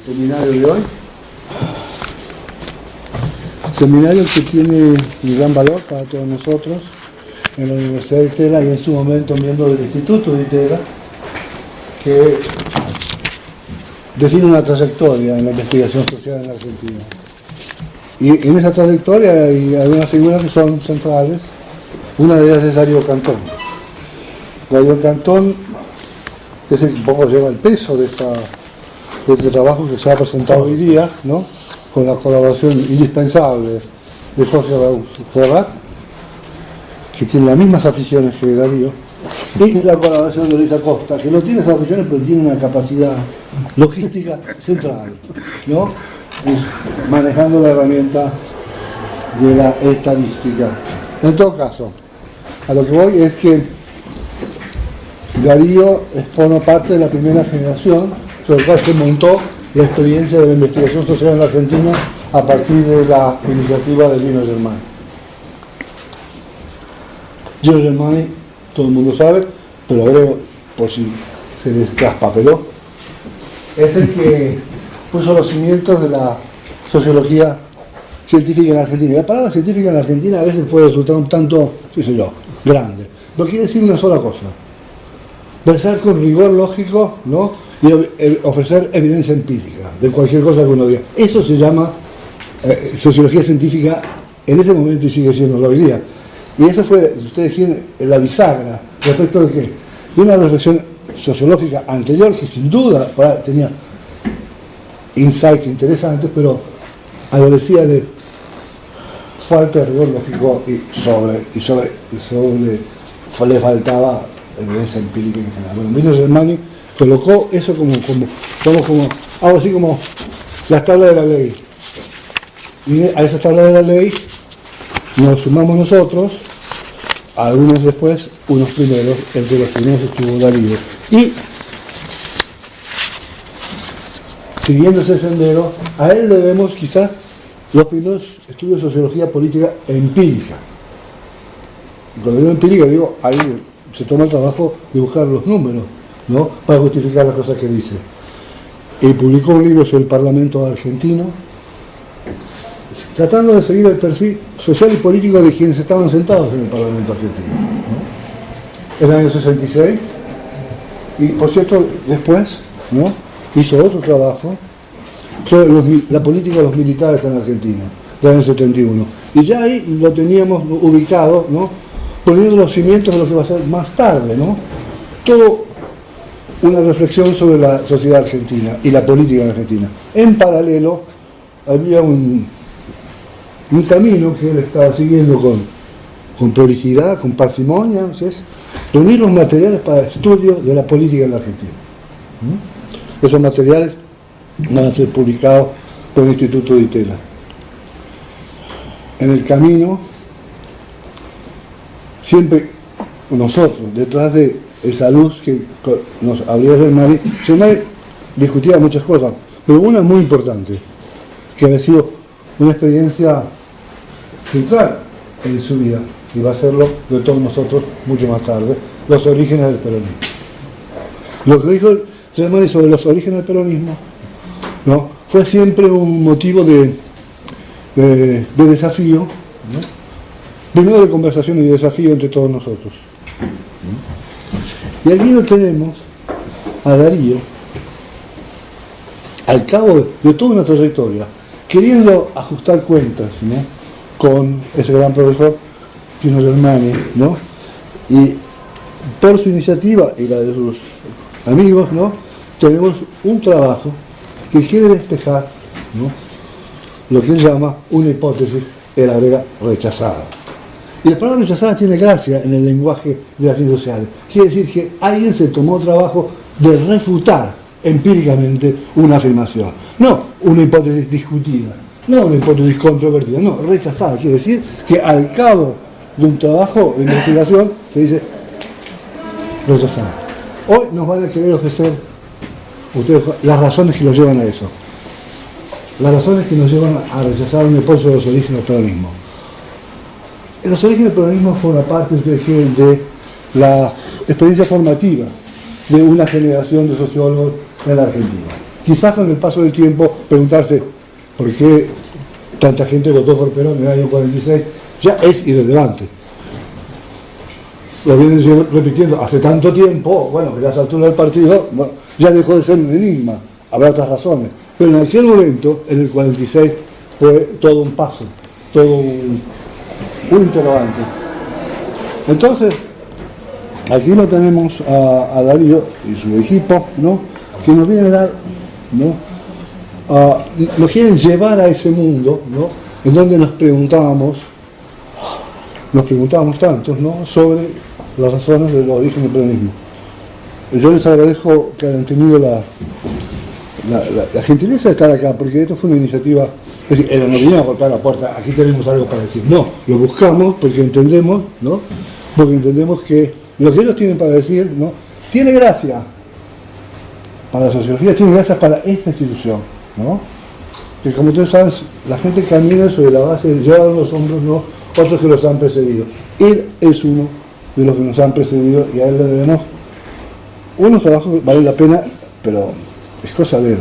seminario de hoy. Seminario que tiene un gran valor para todos nosotros en la Universidad de Itela y en su momento miembro del Instituto de Itela, que define una trayectoria en la investigación social en la Argentina. Y en esa trayectoria hay algunas figuras que son centrales. Una de ellas es Darío Cantón. Darío Cantón es un poco lleva el peso de este trabajo que se ha presentado hoy día, ¿no? Con la colaboración indispensable de Jorge Ferrat, que tiene las mismas aficiones que Darío, y la colaboración de Luis Acosta, que no tiene esas aficiones, pero tiene una capacidad logística central, ¿no? Manejando la herramienta de la estadística. En todo caso, a lo que voy es que Darío forma parte de la primera generación sobre la cual se montó la experiencia de la investigación social en la Argentina a partir de la iniciativa de Gino Germani. Gino Germani, todo el mundo sabe, pero agrego por si se les traspapeló, es el que puso los cimientos de la sociología científica en Argentina. Y la palabra científica en Argentina a veces puede resultar un tanto, qué sé yo, grande. No quiere decir una sola cosa. Pensar con rigor lógico, ¿no? Y ofrecer evidencia empírica de cualquier cosa que uno diga. Eso se llama sociología científica en ese momento y sigue siendo hoy día. Y eso fue, ustedes tienen la bisagra respecto de qué, de una reflexión sociológica anterior que sin duda tenía insights interesantes, pero adolecía de falta de rigor lógico y le faltaba evidencia empírica en general. Bueno, Gino Germani colocó eso como algo así como las tablas de la ley. Y a esas tablas de la ley nos sumamos nosotros, algunos después, unos primeros, entre los primeros estuvo Darío. Y siguiendo ese sendero, a él le debemos quizás los primeros estudios de sociología política empírica. Y cuando digo empírica, digo, ahí se toma el trabajo de buscar los números, ¿no? Para justificar las cosas que dice. Y publicó un libro sobre el Parlamento argentino, tratando de seguir el perfil social y político de quienes estaban sentados en el Parlamento argentino, ¿no? En el año 66, y por cierto, después, ¿no? Hizo otro trabajo sobre la política de los militares en Argentina, del año 71. Y ya ahí lo teníamos ubicado, ¿no? Poniendo los cimientos de lo que va a ser más tarde, ¿no? Todo una reflexión sobre la sociedad argentina y la política en Argentina. En paralelo, había un camino que él estaba siguiendo con prolijidad, con parsimonia, que es reunir los materiales para estudio de la política en la Argentina. Esos materiales van a ser publicados por el Instituto de Itela. En el camino, siempre nosotros, detrás de esa luz que nos abrió Germani discutía muchas cosas, pero una muy importante, que había sido una experiencia central en su vida, y va a serlo de todos nosotros mucho más tarde, los orígenes del peronismo. Lo que dijo Germani sobre los orígenes del peronismo, ¿no? Fue siempre un motivo de desafío, ¿no? Primero de conversación y de desafío entre todos nosotros. Y aquí lo tenemos a Darío, al cabo de toda una trayectoria, queriendo ajustar cuentas, ¿no? Con ese gran profesor Gino Germani, ¿no? Y por su iniciativa y la de sus amigos, ¿no? Tenemos un trabajo que quiere despejar, ¿no? Lo que él llama una hipótesis, él agrega rechazada. Y la palabra rechazada tiene gracia en el lenguaje de las ciencias sociales. Quiere decir que alguien se tomó trabajo de refutar empíricamente una afirmación. No una hipótesis discutida, no una hipótesis controvertida, no, rechazada. Quiere decir que al cabo de un trabajo de investigación se dice rechazada. Hoy nos van a querer ofrecer ustedes las razones que los llevan a eso. Las razones que nos llevan a rechazar una hipótesis de los orígenes del peronismo. Los orígenes del peronismo forman parte, ustedes quieren, de la experiencia formativa de una generación de sociólogos en la Argentina. Quizás con el paso del tiempo preguntarse por qué tanta gente votó por Perón en el año 46 ya es irrelevante. Lo vienen repitiendo hace tanto tiempo, bueno, que a esa altura del partido, bueno, ya dejó de ser un enigma, habrá otras razones. Pero en aquel momento, en el 46, fue todo un paso, todo un interrogante. Entonces, aquí lo tenemos a Darío y su equipo, ¿no?, que nos vienen a dar, ¿no?, nos quieren llevar a ese mundo, ¿no?, en donde nos preguntábamos tantos, ¿no?, sobre las razones del origen del peronismo. Yo les agradezco que hayan tenido la gentileza de estar acá, porque esto fue una iniciativa, es decir, no vinimos a golpear la puerta, aquí tenemos algo para decir. No, lo buscamos porque entendemos, ¿no?, porque entendemos que lo que ellos tienen para decir, ¿no?, tiene gracia para la sociología, tiene gracia para esta institución, ¿no? Que como ustedes saben, la gente camina sobre la base, lleva en los hombros, ¿no?, otros que los han precedido. Él es uno de los que nos han precedido y a él le debemos unos trabajos que valen la pena, pero es cosa de él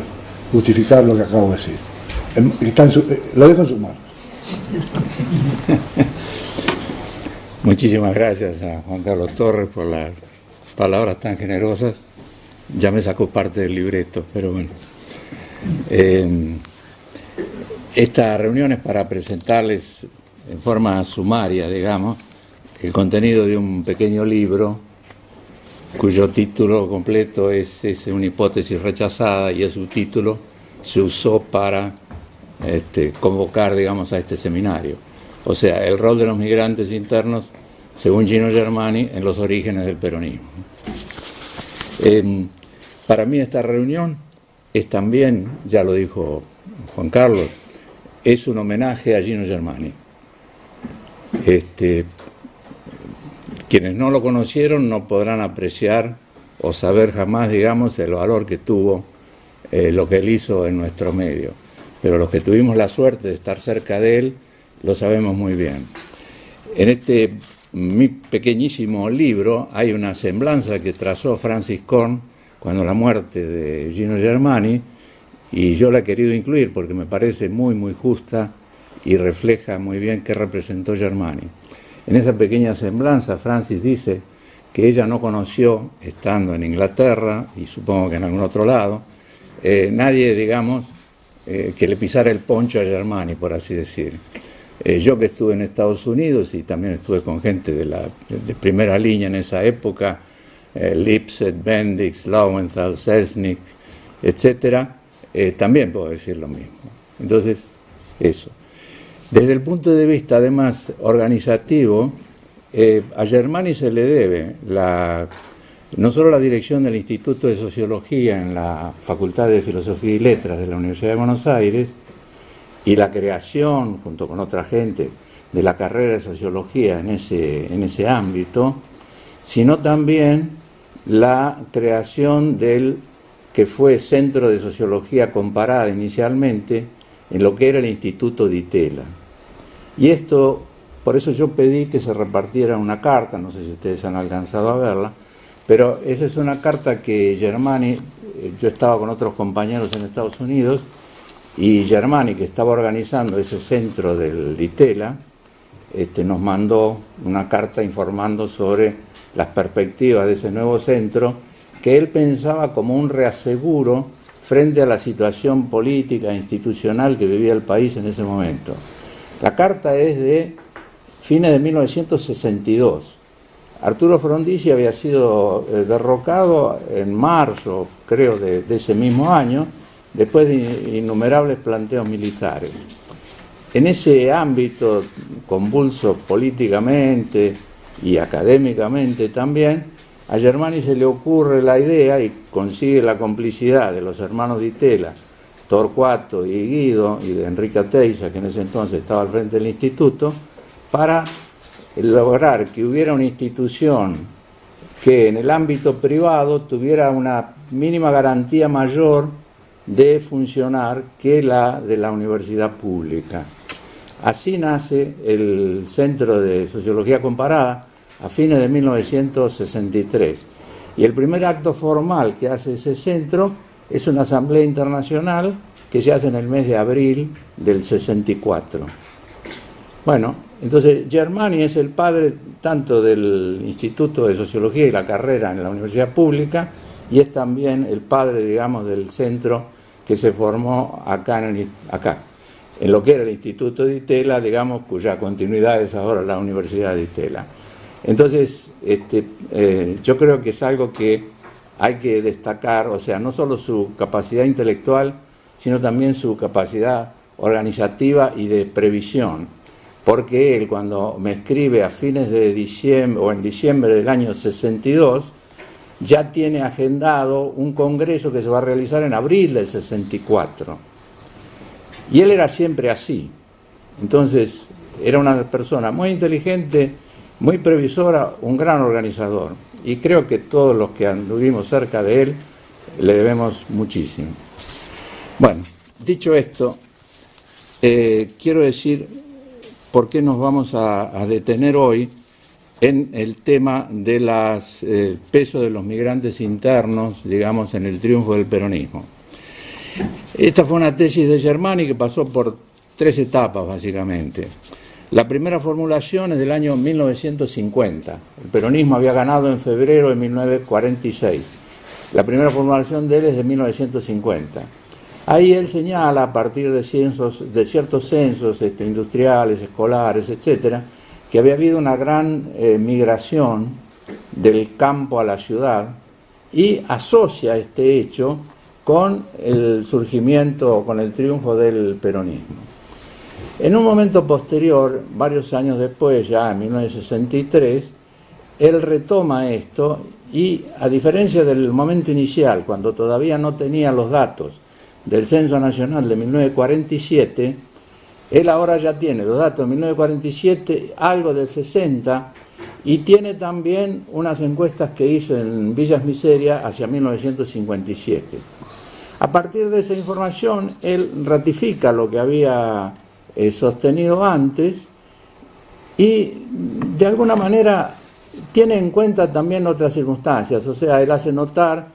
justificar lo que acabo de decir. Lo dejo en sus manos. Muchísimas gracias a Juan Carlos Torres por las palabras tan generosas. Ya me sacó parte del libreto, pero bueno. Esta reunión es para presentarles en forma sumaria, digamos, el contenido de un pequeño libro cuyo título completo es una hipótesis rechazada, y el subtítulo se usó para convocar, digamos, a este seminario. O sea, el rol de los migrantes internos, según Gino Germani, en los orígenes del peronismo. Para mí esta reunión es también, ya lo dijo Juan Carlos, es un homenaje a Gino Germani. Quienes no lo conocieron no podrán apreciar o saber jamás, digamos, el valor que tuvo lo que él hizo en nuestro medio. Pero los que tuvimos la suerte de estar cerca de él, lo sabemos muy bien. En mi pequeñísimo libro hay una semblanza que trazó Francis Corn cuando la muerte de Gino Germani, y yo la he querido incluir porque me parece muy, muy justa y refleja muy bien qué representó Germani. En esa pequeña semblanza, Francis dice que ella no conoció, estando en Inglaterra, y supongo que en algún otro lado, nadie, digamos, que le pisara el poncho a Germani, por así decir. Yo que estuve en Estados Unidos y también estuve con gente de primera línea en esa época, Lipset, Bendix, Lowenthal, Selznick, etcétera, también puedo decir lo mismo. Entonces, eso. Desde el punto de vista, además, organizativo, a Germani se le debe no solo la dirección del Instituto de Sociología en la Facultad de Filosofía y Letras de la Universidad de Buenos Aires, y la creación, junto con otra gente, de la carrera de Sociología en ese ámbito, sino también la creación del que fue Centro de Sociología Comparada inicialmente en lo que era el Instituto Di Tella. Y esto, por eso yo pedí que se repartiera una carta, no sé si ustedes han alcanzado a verla, pero esa es una carta que Germani, yo estaba con otros compañeros en Estados Unidos, y Germani, que estaba organizando ese centro del Di Tella, nos mandó una carta informando sobre las perspectivas de ese nuevo centro, que él pensaba como un reaseguro frente a la situación política e institucional que vivía el país en ese momento. La carta es de fines de 1962. Arturo Frondizi había sido derrocado en marzo, creo, de ese mismo año, después de innumerables planteos militares. En ese ámbito convulso políticamente y académicamente también, a Germani se le ocurre la idea y consigue la complicidad de los hermanos Di Tella, Torcuato y Guido, y de Enrique Oteiza, que en ese entonces estaba al frente del instituto, para lograr que hubiera una institución que en el ámbito privado tuviera una mínima garantía mayor de funcionar que la de la universidad pública. Así nace el Centro de Sociología Comparada a fines de 1963. Y el primer acto formal que hace ese centro es una asamblea internacional que se hace en el mes de abril del 64. Bueno, entonces Germani es el padre tanto del Instituto de Sociología y la carrera en la Universidad Pública, y es también el padre, digamos, del centro que se formó acá en lo que era el Instituto de Itela, digamos, cuya continuidad es ahora la Universidad de Itela. Entonces, yo creo que es algo que hay que destacar, o sea, no solo su capacidad intelectual, sino también su capacidad organizativa y de previsión, porque él, cuando me escribe a fines de diciembre o en diciembre del año 62, ya tiene agendado un congreso que se va a realizar en abril del 64. Y él era siempre así. Entonces, era una persona muy inteligente, muy previsora, un gran organizador. Y creo que todos los que anduvimos cerca de él le debemos muchísimo. Bueno, dicho esto, quiero decir por qué nos vamos a detener hoy en el tema de los pesos de los migrantes internos, digamos, en el triunfo del peronismo. Esta fue una tesis de Germani que pasó por 3 etapas, básicamente. La primera formulación es del año 1950. El peronismo había ganado en febrero de 1946. La primera formulación de él es de 1950. Ahí él señala, a partir de ciertos censos industriales, escolares, etcétera, que había habido una gran migración del campo a la ciudad, y asocia este hecho con el surgimiento, con el triunfo del peronismo. En un momento posterior, varios años después, ya en 1963, él retoma esto y, a diferencia del momento inicial, cuando todavía no tenía los datos del Censo Nacional de 1947, él ahora ya tiene los datos de 1947, algo del 60, y tiene también unas encuestas que hizo en Villas Miseria hacia 1957. A partir de esa información, él ratifica lo que había sostenido antes y, de alguna manera, tiene en cuenta también otras circunstancias. O sea, él hace notar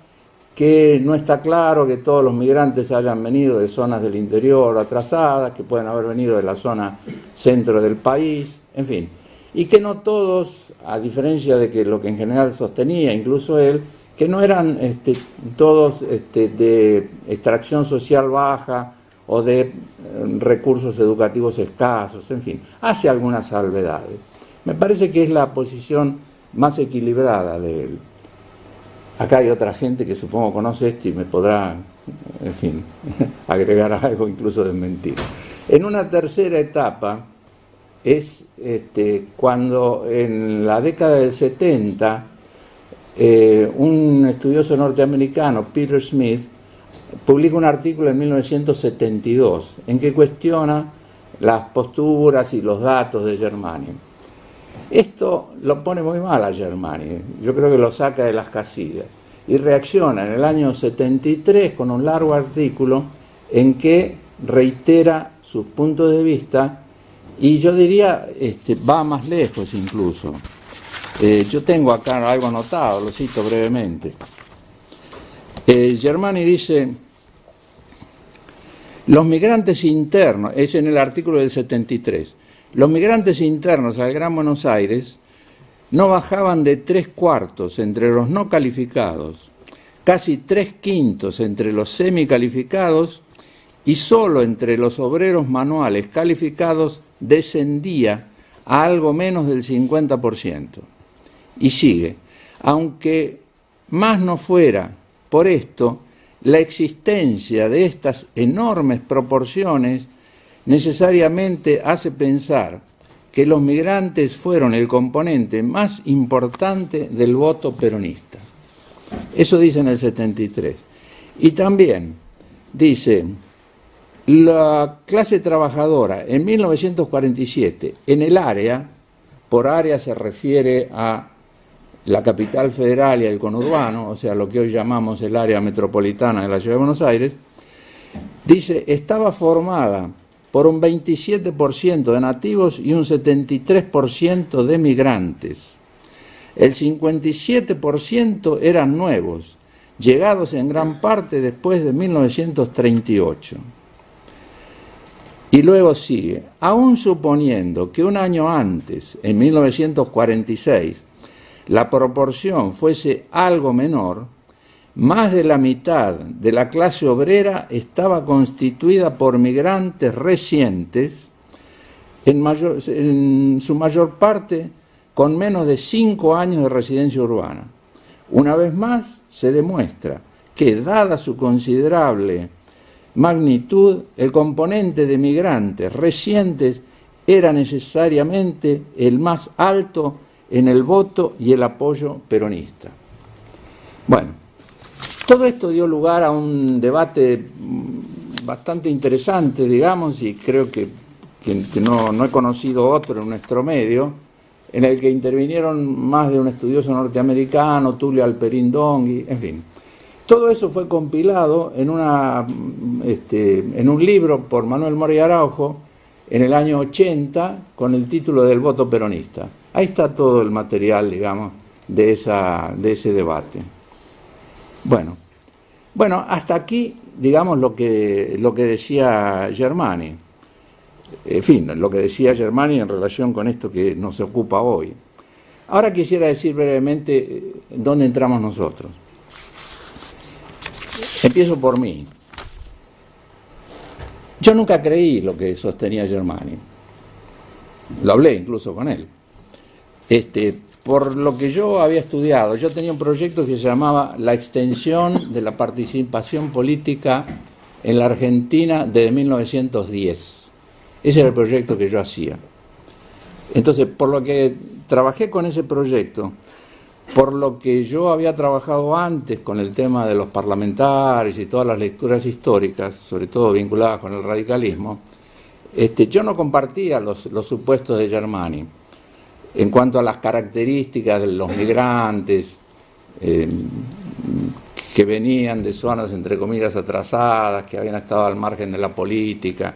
que no está claro que todos los migrantes hayan venido de zonas del interior atrasadas, que pueden haber venido de la zona centro del país, en fin. Y que no todos, a diferencia de que lo que en general sostenía, incluso él, que no eran todos de extracción social baja o de recursos educativos escasos, en fin, hace algunas salvedades. Me parece que es la posición más equilibrada de él. Acá hay otra gente que supongo conoce esto y me podrá, en fin, agregar algo, incluso desmentir. En una tercera etapa es cuando en la década del 70 un estudioso norteamericano, Peter Smith, publica un artículo en 1972 en que cuestiona las posturas y los datos de Germani. Esto lo pone muy mal a Germani, yo creo que lo saca de las casillas, y reacciona en el año 73 con un largo artículo en que reitera sus puntos de vista, y yo diría va más lejos incluso. Yo tengo acá algo anotado, lo cito brevemente. Germani dice: los migrantes internos, es en el artículo del 73, los migrantes internos al Gran Buenos Aires no bajaban de 3/4 entre los no calificados, casi 3/5 entre los semicalificados, y solo entre los obreros manuales calificados descendía a algo menos del 50%. Y sigue: aunque más no fuera por esto, la existencia de estas enormes proporciones necesariamente hace pensar que los migrantes fueron el componente más importante del voto peronista. Eso dice en el 73. Y también dice: la clase trabajadora en 1947 en el área, por área se refiere a la capital federal y el conurbano, o sea, lo que hoy llamamos el área metropolitana de la Ciudad de Buenos Aires, dice, estaba formada por un 27% de nativos y un 73% de migrantes. El 57% eran nuevos, llegados en gran parte después de 1938. Y luego sigue, aún suponiendo que un año antes, en 1946, la proporción fuese algo menor, más de la mitad de la clase obrera estaba constituida por migrantes recientes, en su mayor parte con menos de 5 años de residencia urbana. Una vez más, se demuestra que, dada su considerable magnitud, el componente de migrantes recientes era necesariamente el más alto en el voto y el apoyo peronista. Bueno, todo esto dio lugar a un debate bastante interesante, digamos, y creo que no he conocido otro en nuestro medio, en el que intervinieron más de un estudioso norteamericano, Tulio Alperín Dongui, en fin. Todo eso fue compilado en un libro por Manuel Moria Araujo en el año 80 con el título del voto peronista. Ahí está todo el material, digamos, de ese debate. Bueno, hasta aquí, digamos, lo que decía Germani. En fin, lo que decía Germani en relación con esto que nos ocupa hoy. Ahora quisiera decir brevemente dónde entramos nosotros. Empiezo por mí. Yo nunca creí lo que sostenía Germani. Lo hablé incluso con él. Por lo que yo había estudiado, yo tenía un proyecto que se llamaba La extensión de la participación política en la Argentina desde 1910. Ese era el proyecto que yo hacía. Entonces, por lo que trabajé con ese proyecto, por lo que yo había trabajado antes con el tema de los parlamentarios y todas las lecturas históricas, sobre todo vinculadas con el radicalismo, yo no compartía los supuestos de Germani en cuanto a las características de los migrantes que venían de zonas, entre comillas, atrasadas, que habían estado al margen de la política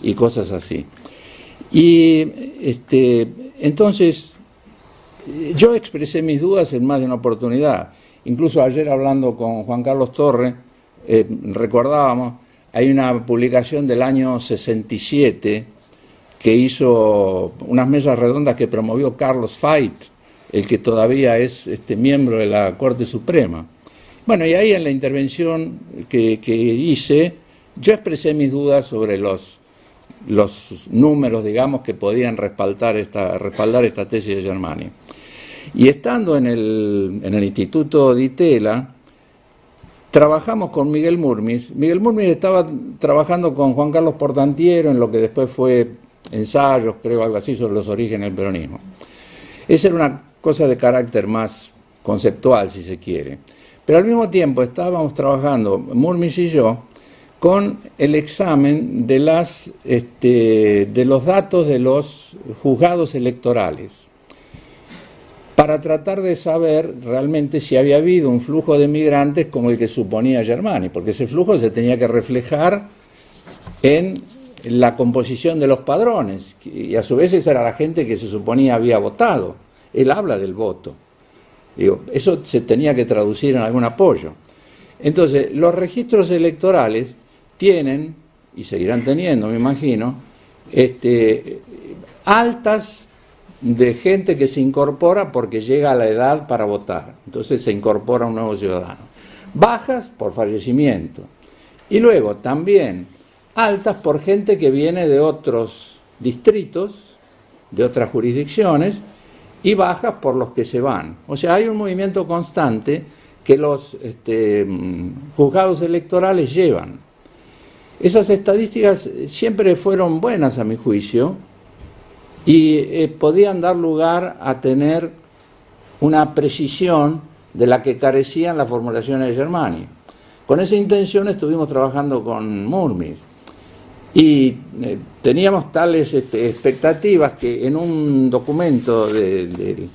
y cosas así. Y entonces yo expresé mis dudas en más de una oportunidad. Incluso ayer, hablando con Juan Carlos Torre, recordábamos, hay una publicación del año 67 que hizo unas mesas redondas que promovió Carlos Fait, el que todavía es miembro de la Corte Suprema. Bueno, y ahí en la intervención que hice, yo expresé mis dudas sobre los números, digamos, que podían respaldar esta tesis de Germani. Y estando en el Instituto Di Tella, trabajamos con Miguel Murmis. Miguel Murmis estaba trabajando con Juan Carlos Portantiero en lo que después fue ensayos, creo, algo así, sobre los orígenes del peronismo. Esa era una cosa de carácter más conceptual, si se quiere. Pero al mismo tiempo estábamos trabajando, Murmis y yo, con el examen de los datos de los juzgados electorales, para tratar de saber realmente si había habido un flujo de migrantes como el que suponía Germani, porque ese flujo se tenía que reflejar en la composición de los padrones, y a su vez esa era la gente que se suponía había votado. Él habla del voto. Digo, eso se tenía que traducir en algún apoyo. Entonces, los registros electorales tienen, y seguirán teniendo, me imagino, altas de gente que se incorpora porque llega a la edad para votar. Entonces se incorpora un nuevo ciudadano. Bajas por fallecimiento. Y luego también altas por gente que viene de otros distritos, de otras jurisdicciones, y bajas por los que se van. O sea, hay un movimiento constante que los juzgados electorales llevan. Esas estadísticas siempre fueron buenas a mi juicio y podían dar lugar a tener una precisión de la que carecían las formulaciones de Germani. Con esa intención estuvimos trabajando con Murmis y teníamos tales expectativas que en un documento, en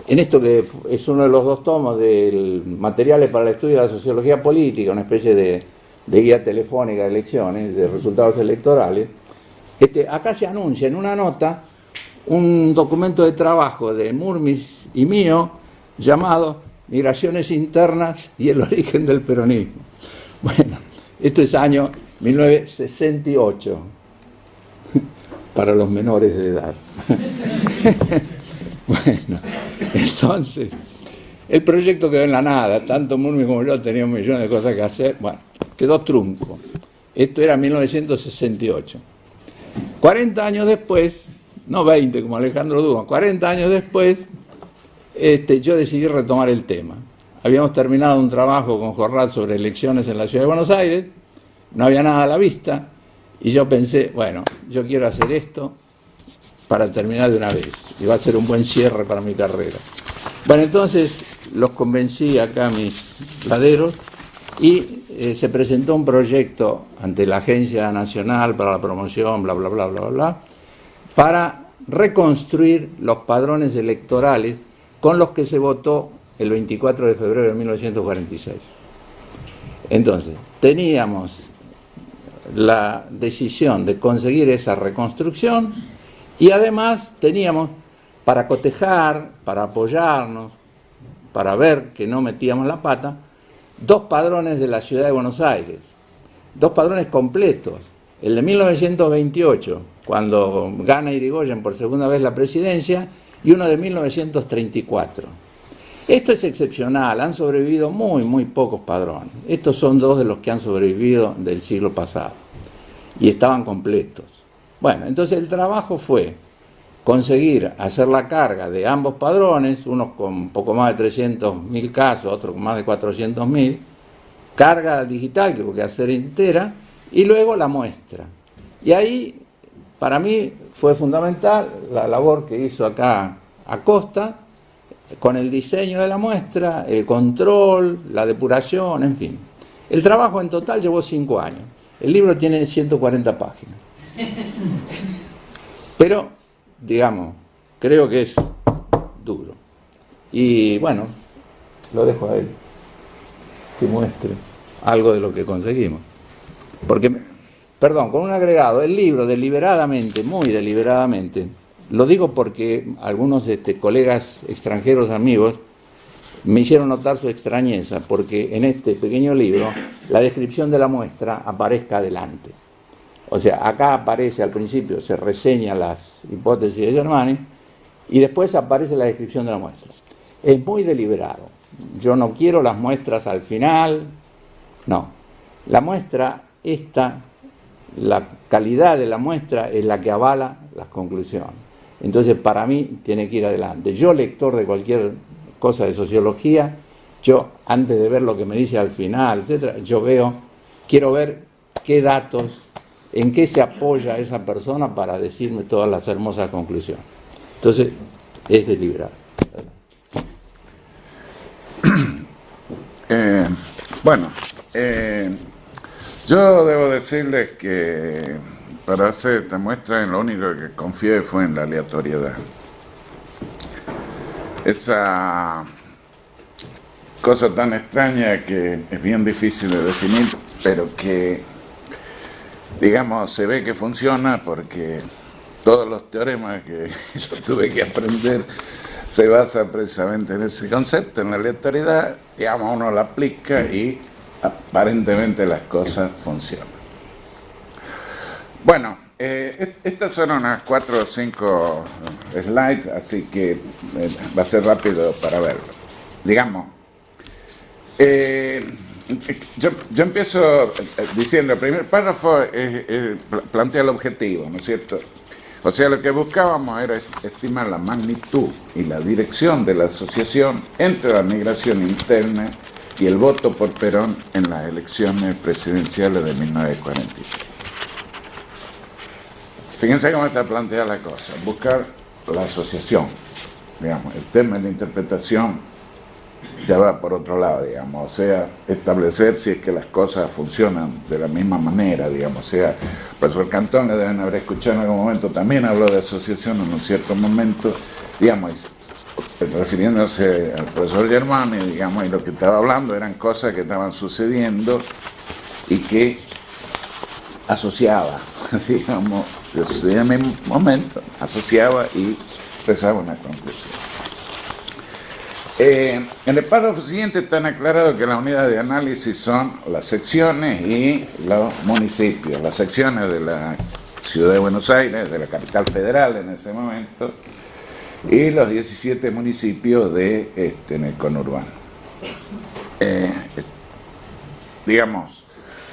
esto que es uno de los 2 tomos del Materiales para el Estudio de la Sociología Política, una especie de guía telefónica de elecciones, de resultados electorales, acá se anuncia en una nota un documento de trabajo de Murmis y mío llamado migraciones internas y el origen del peronismo. Bueno, esto es año 1968, para los menores de edad. Bueno, entonces, el proyecto quedó en la nada, tanto Murmi como yo teníamos millones de cosas que hacer, bueno, quedó trunco. Esto era 1968. 40 años después, no 20 como Alejandro Dumas, 40 años después, yo decidí retomar el tema. Habíamos terminado un trabajo con Jorrat sobre elecciones en la Ciudad de Buenos Aires, no había nada a la vista, y yo pensé, bueno, yo quiero hacer esto para terminar de una vez, y va a ser un buen cierre para mi carrera. Bueno, entonces los convencí acá, mis laderos, y se presentó un proyecto ante la Agencia Nacional para la Promoción, bla, bla, bla, bla, bla, bla, para reconstruir los padrones electorales con los que se votó el 24 de febrero de 1946. Entonces, teníamos la decisión de conseguir esa reconstrucción y además teníamos, para cotejar, para apoyarnos, para ver que no metíamos la pata, 2 padrones de la Ciudad de Buenos Aires, 2 padrones completos. El de 1928, cuando gana Irigoyen por segunda vez la presidencia, y uno de 1934. Esto es excepcional, han sobrevivido muy pocos padrones. Estos son 2 de los que han sobrevivido del siglo pasado, y estaban completos. Bueno, entonces el trabajo fue conseguir hacer la carga de ambos padrones, unos con poco más de 300.000 casos, otros con más de 400.000, carga digital que hubo que hacer entera, y luego la muestra. Y ahí, para mí, fue fundamental la labor que hizo acá Acosta, con el diseño de la muestra, el control, la depuración, en fin. El trabajo en total llevó 5 años. El libro tiene 140 páginas. Pero, digamos, creo que es duro. Y bueno, lo dejo a él, que muestre algo de lo que conseguimos. Porque, perdón, con un agregado, el libro deliberadamente, muy deliberadamente, lo digo porque algunos colegas extranjeros amigos me hicieron notar su extrañeza, porque en este pequeño libro la descripción de la muestra aparezca adelante. O sea, acá aparece al principio, se reseñan las hipótesis de Germani, y después aparece la descripción de la muestra. Es muy deliberado. Yo no quiero las muestras al final, no. La muestra, la calidad de la muestra es la que avala las conclusiones. Entonces, para mí, tiene que ir adelante. Yo, lector de cualquier cosa de sociología, yo, antes de ver lo que me dice al final, etcétera, quiero ver qué datos, en qué se apoya esa persona para decirme todas las hermosas conclusiones. Entonces, es deliberado. Yo debo decirles que para hacer esta muestra en lo único que confié fue en la aleatoriedad. Esa cosa tan extraña que es bien difícil de definir, pero que, digamos, se ve que funciona porque todos los teoremas que yo tuve que aprender se basan precisamente en ese concepto, en la aleatoriedad. Digamos, uno la aplica y aparentemente las cosas funcionan. Bueno, estas son unas 4 o 5 slides, así que va a ser rápido para verlo. Digamos, yo empiezo diciendo, el primer párrafo plantea el objetivo, ¿no es cierto? O sea, lo que buscábamos era estimar la magnitud y la dirección de la asociación entre la migración interna y el voto por Perón en las elecciones presidenciales de 1946. Fíjense cómo está planteada la cosa, buscar la asociación, digamos, el tema de la interpretación ya va por otro lado, digamos, o sea, establecer si es que las cosas funcionan de la misma manera, digamos, o sea, el profesor Cantón le deben haber escuchado en algún momento, también habló de asociación en un cierto momento, digamos, refiriéndose al profesor Germani, digamos, y lo que estaba hablando eran cosas que estaban sucediendo y que asociaba, digamos, se sucedía en el mismo momento, asociaba y expresaba una conclusión. En el párrafo siguiente están aclarados que las unidades de análisis son las secciones y los municipios. Las secciones de la Ciudad de Buenos Aires, de la capital federal en ese momento, y los 17 municipios en el conurbano. Digamos,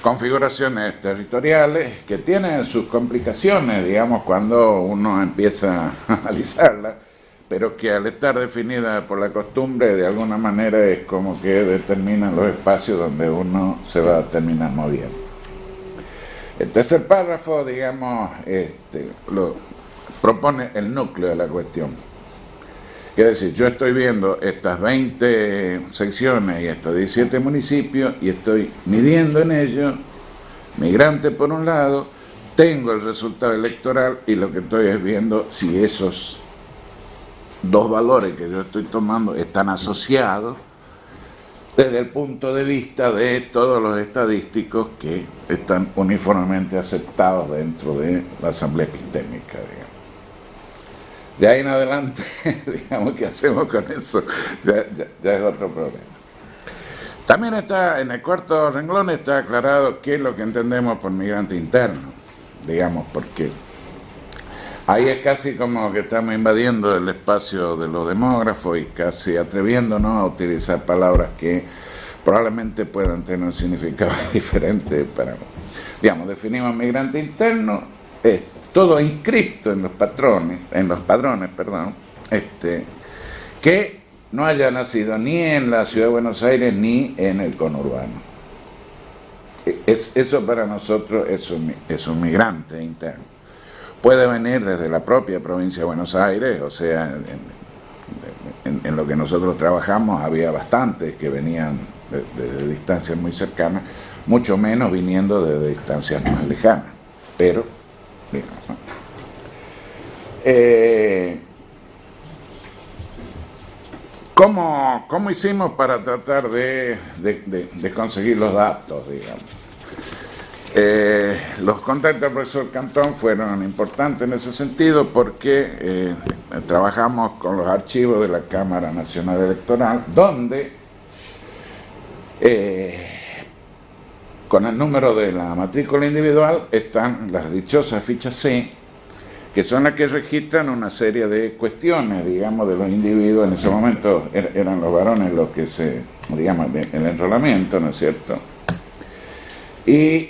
configuraciones territoriales que tienen sus complicaciones, digamos, cuando uno empieza a analizarlas, pero que al estar definida por la costumbre, de alguna manera es como que determinan los espacios donde uno se va a terminar moviendo. El tercer párrafo, digamos, lo propone el núcleo de la cuestión. Es decir, yo estoy viendo estas 20 secciones y estos 17 municipios y estoy midiendo en ellos, migrante por un lado, tengo el resultado electoral y lo que estoy es viendo si esos dos valores que yo estoy tomando están asociados desde el punto de vista de todos los estadísticos que están uniformemente aceptados dentro de la asamblea epistémica, digamos. De ahí en adelante, digamos, ¿qué hacemos con eso? Ya es otro problema. También está, en el cuarto renglón está aclarado qué es lo que entendemos por migrante interno, digamos, porque ahí es casi como que estamos invadiendo el espacio de los demógrafos y casi atreviéndonos a utilizar palabras que probablemente puedan tener un significado diferente para... Digamos, definimos migrante interno, es todo inscripto en los padrones, que no haya nacido ni en la Ciudad de Buenos Aires ni en el conurbano. Eso para nosotros es un migrante interno. Puede venir desde la propia provincia de Buenos Aires, o sea, en lo que nosotros trabajamos había bastantes que venían de distancias muy cercanas, mucho menos viniendo de distancias más lejanas, pero, digamos, ¿cómo hicimos para tratar de conseguir los datos, digamos? Los contactos del profesor Cantón fueron importantes en ese sentido porque trabajamos con los archivos de la Cámara Nacional Electoral, donde con el número de la matrícula individual están las dichosas fichas C, que son las que registran una serie de cuestiones, digamos, de los individuos. En ese momento eran los varones los que digamos, el enrolamiento, ¿no es cierto? Y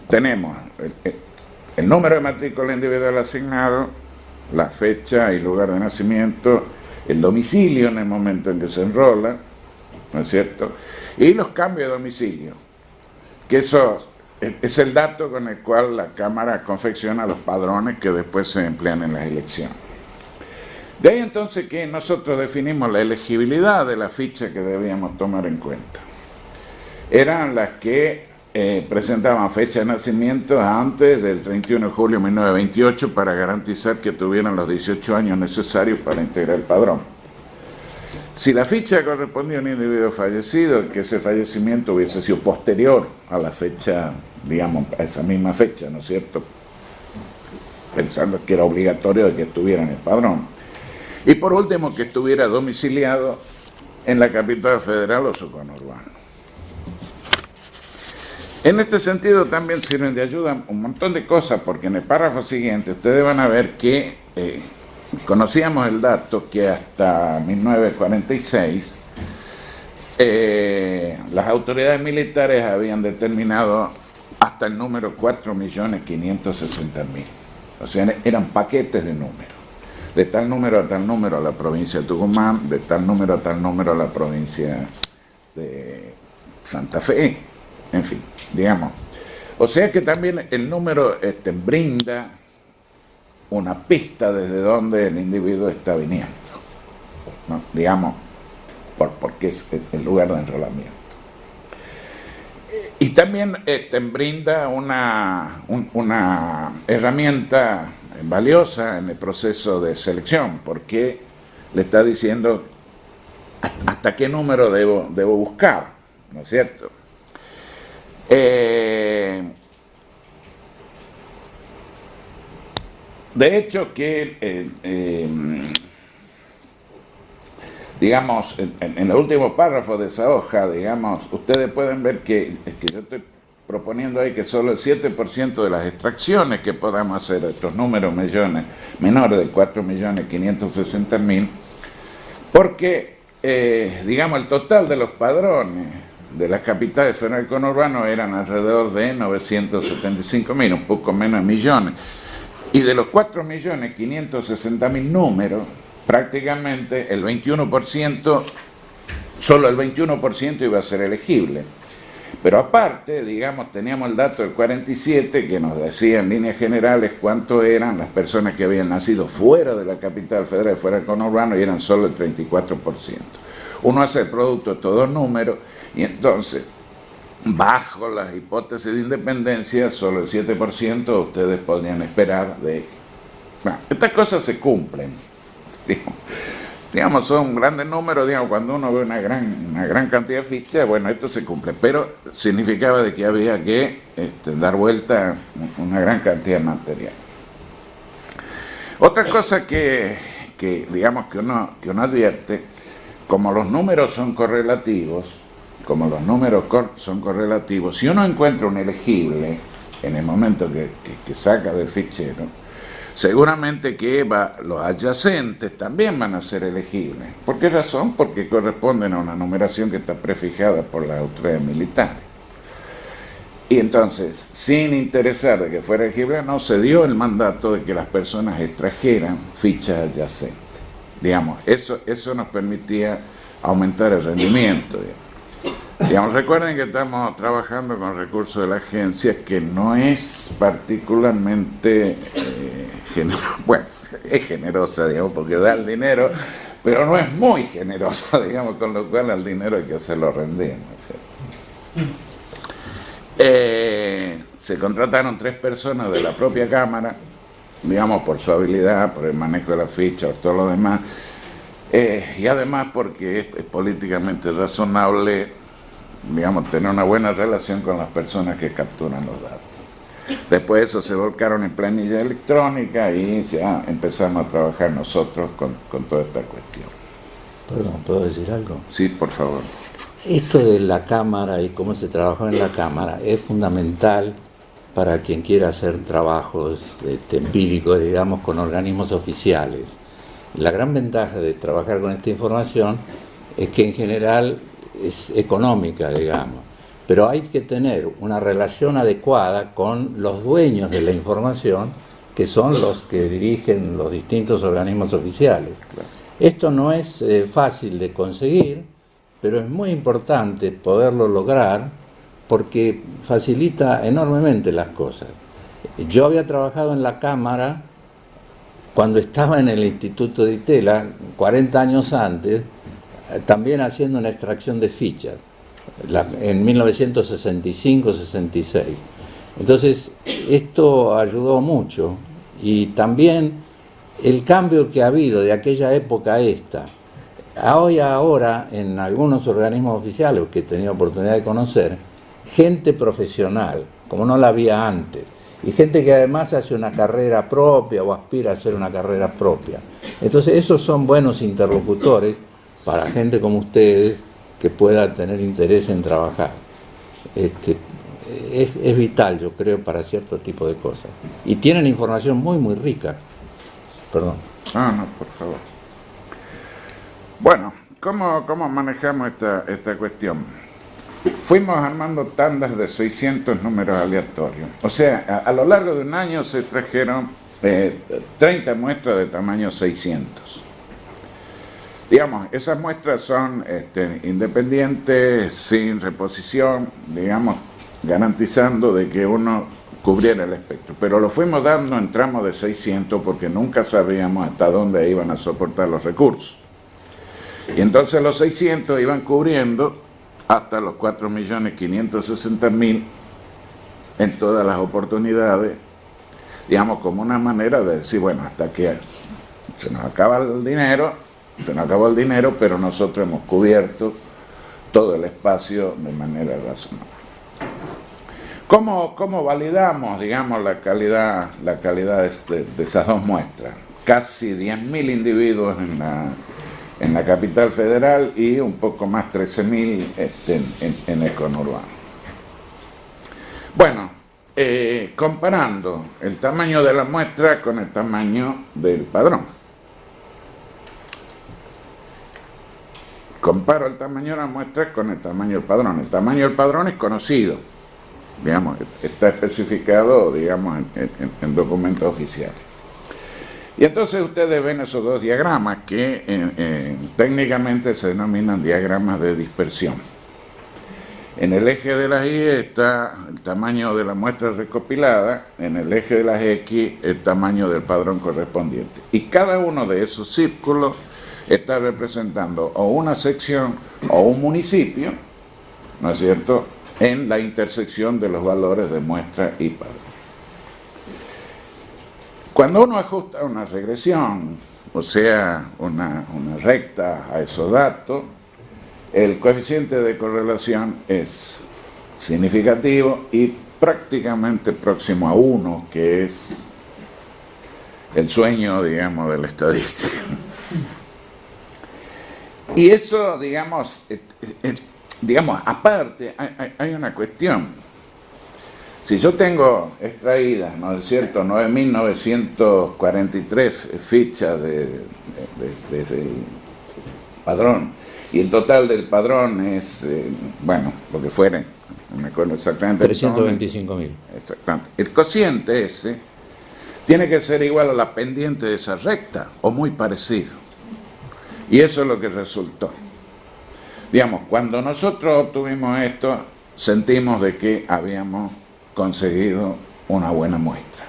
tenemos el número de matrícula individual asignado, la fecha y lugar de nacimiento, el domicilio en el momento en que se enrola, ¿no es cierto? Y los cambios de domicilio, que eso es el dato con el cual la Cámara confecciona los padrones que después se emplean en las elecciones. De ahí entonces que nosotros definimos la elegibilidad de la ficha que debíamos tomar en cuenta. Eran las que presentaban fecha de nacimiento antes del 31 de julio de 1928 para garantizar que tuvieran los 18 años necesarios para integrar el padrón. Si la ficha correspondía a un individuo fallecido, que ese fallecimiento hubiese sido posterior a la fecha, digamos, a esa misma fecha, ¿no es cierto? Pensando que era obligatorio de que estuviera en el padrón. Y por último, que estuviera domiciliado en la capital federal o su conurbano. En este sentido también sirven de ayuda un montón de cosas, porque en el párrafo siguiente ustedes van a ver que conocíamos el dato que hasta 1946 las autoridades militares habían determinado hasta el número 4.560.000. O sea, eran paquetes de números. De tal número a tal número a la provincia de Tucumán, de tal número a tal número a la provincia de Santa Fe, en fin, digamos. O sea que también el número brinda una pista desde donde el individuo está viniendo, ¿no? Digamos, porque es el lugar de enrolamiento. Y también brinda una herramienta valiosa en el proceso de selección, porque le está diciendo hasta qué número debo buscar, ¿no es cierto? De hecho que digamos, en el último párrafo de esa hoja, digamos, ustedes pueden ver que yo estoy proponiendo ahí que solo el 7% de las extracciones que podamos hacer de estos números millones, menores de 4.560.000, porque, digamos, el total de los padrones de las capitales federales conurbanos eran alrededor de 975.000, un poco menos millones, y de los 4.560.000 números, prácticamente el 21%, solo el 21% iba a ser elegible. Pero aparte, digamos, teníamos el dato del 47 que nos decía en líneas generales cuánto eran las personas que habían nacido fuera de la capital federal, fuera del conurbano, y eran solo el 34%. Uno hace el producto de todos los números y entonces, bajo las hipótesis de independencia, solo el 7% ustedes podrían esperar de... Bueno, estas cosas se cumplen. Digamos, son grandes números, digamos, cuando uno ve una gran cantidad de fichas, bueno, esto se cumple, pero significaba de que había que dar vuelta una gran cantidad de material. Otra cosa que digamos, que uno advierte, como los números son correlativos, si uno encuentra un elegible en el momento que saca del fichero, seguramente que los adyacentes también van a ser elegibles. ¿Por qué razón? Porque corresponden a una numeración que está prefijada por las autoridades militares. Y entonces, sin interesar de que fuera elegible o no, se dio el mandato de que las personas extrajeran fichas adyacentes. Digamos, eso nos permitía aumentar el rendimiento. Digamos, recuerden que estamos trabajando con recursos de la agencia que no es particularmente bueno, es generosa, digamos, porque da el dinero, pero no es muy generosa, digamos, con lo cual al dinero hay que hacerlo rendir, ¿no es cierto? Se contrataron 3 personas de la propia Cámara, digamos, por su habilidad, por el manejo de la ficha, por todo lo demás, y además porque es políticamente razonable, digamos, tener una buena relación con las personas que capturan los datos. Después de eso se volcaron en planilla electrónica y ya empezamos a trabajar nosotros con toda esta cuestión. Perdón, ¿puedo decir algo? Sí, por favor. Esto de la Cámara y cómo se trabajó en la Cámara es fundamental para quien quiera hacer trabajos empíricos, digamos, con organismos oficiales. La gran ventaja de trabajar con esta información es que en general es económica, digamos, pero hay que tener una relación adecuada con los dueños de la información, que son los que dirigen los distintos organismos oficiales. Esto no es fácil de conseguir, pero es muy importante poderlo lograr porque facilita enormemente las cosas. Yo había trabajado en la Cámara cuando estaba en el Instituto de Itela, 40 años antes, también haciendo una extracción de fichas, en 1965-66. Entonces, esto ayudó mucho y también el cambio que ha habido de aquella época a esta, ahora en algunos organismos oficiales que he tenido oportunidad de conocer, gente profesional, como no la había antes, y gente que además hace una carrera propia o aspira a hacer una carrera propia. Entonces, esos son buenos interlocutores para gente como ustedes que pueda tener interés en trabajar. Es vital, yo creo, para cierto tipo de cosas. Y tienen información muy, muy rica. Perdón. No, por favor. Bueno, ¿cómo manejamos esta cuestión? Fuimos armando tandas de 600 números aleatorios. O sea, a lo largo de un año se trajeron 30 muestras de tamaño 600. Digamos, esas muestras son independientes, sin reposición, digamos, garantizando de que uno cubriera el espectro. Pero lo fuimos dando en tramos de 600 porque nunca sabíamos hasta dónde iban a soportar los recursos. Y entonces los 600 iban cubriendo hasta los 4.560.000 en todas las oportunidades, digamos, como una manera de decir, bueno, hasta que se nos acaba el dinero, pero nosotros hemos cubierto todo el espacio de manera razonable. ¿Cómo validamos, digamos, la calidad de esas dos muestras? Casi 10.000 individuos en la capital federal y un poco más 13.000 en el conurbano. Bueno, comparando el tamaño de la muestra con el tamaño del padrón. Comparo el tamaño de la muestra con el tamaño del padrón. El tamaño del padrón es conocido, digamos, está especificado, digamos, en documentos oficiales. Y entonces ustedes ven esos dos diagramas que técnicamente se denominan diagramas de dispersión. En el eje de las Y está el tamaño de la muestra recopilada, en el eje de las X el tamaño del padrón correspondiente. Y cada uno de esos círculos está representando o una sección o un municipio, ¿no es cierto?, en la intersección de los valores de muestra y padrón. Cuando uno ajusta una regresión, o sea, una recta a esos datos, el coeficiente de correlación es significativo y prácticamente próximo a 1, que es el sueño, digamos, de la estadística. Y eso, digamos, aparte, hay una cuestión. Si yo tengo extraídas, ¿no es cierto?, 9.943 fichas desde el padrón, y el total del padrón es, bueno, lo que fuere, no me acuerdo exactamente. 325.000. Exactamente. El cociente ese tiene que ser igual a la pendiente de esa recta, o muy parecido. Y eso es lo que resultó. Digamos, cuando nosotros obtuvimos esto, sentimos de que habíamos conseguido una buena muestra.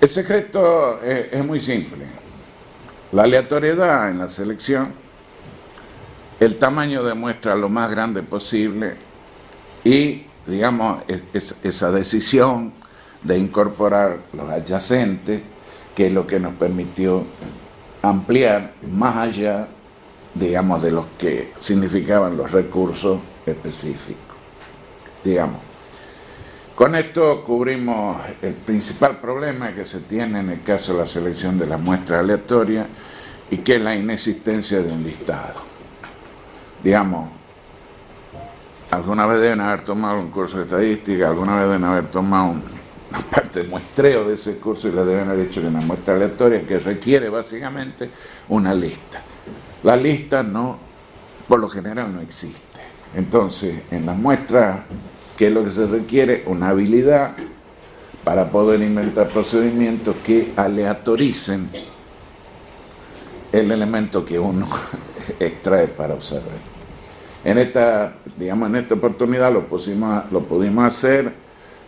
El secreto es muy simple. La aleatoriedad en la selección, el tamaño de muestra lo más grande posible y, digamos, esa decisión de incorporar los adyacentes, que es lo que nos permitió ampliar más allá, digamos, de los que significaban los recursos específicos. Digamos, con esto cubrimos el principal problema que se tiene en el caso de la selección de las muestras aleatorias y que es la inexistencia de un listado. Digamos, alguna vez deben haber tomado un curso de estadística, alguna vez deben haber tomado una parte de muestreo de ese curso y le deben haber hecho una muestra aleatoria que requiere básicamente una lista. La lista no, por lo general no existe. Entonces, en las muestras, ¿qué es lo que se requiere? Una habilidad para poder inventar procedimientos que aleatoricen el elemento que uno extrae para observar. En esta oportunidad lo pudimos hacer,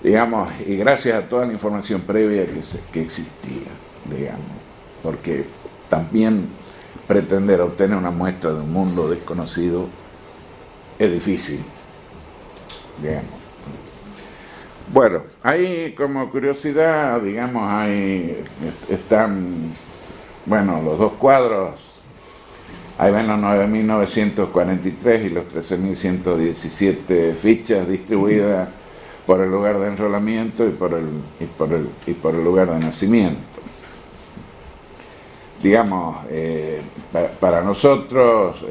digamos, y gracias a toda la información previa que existía, digamos, porque también pretender obtener una muestra de un mundo desconocido es difícil, digamos. Bueno, ahí como curiosidad, digamos, ahí están, bueno, los dos cuadros, ahí ven los 9.943 y los 13.117 fichas distribuidas por el lugar de enrolamiento y por el lugar de nacimiento. Digamos, para nosotros,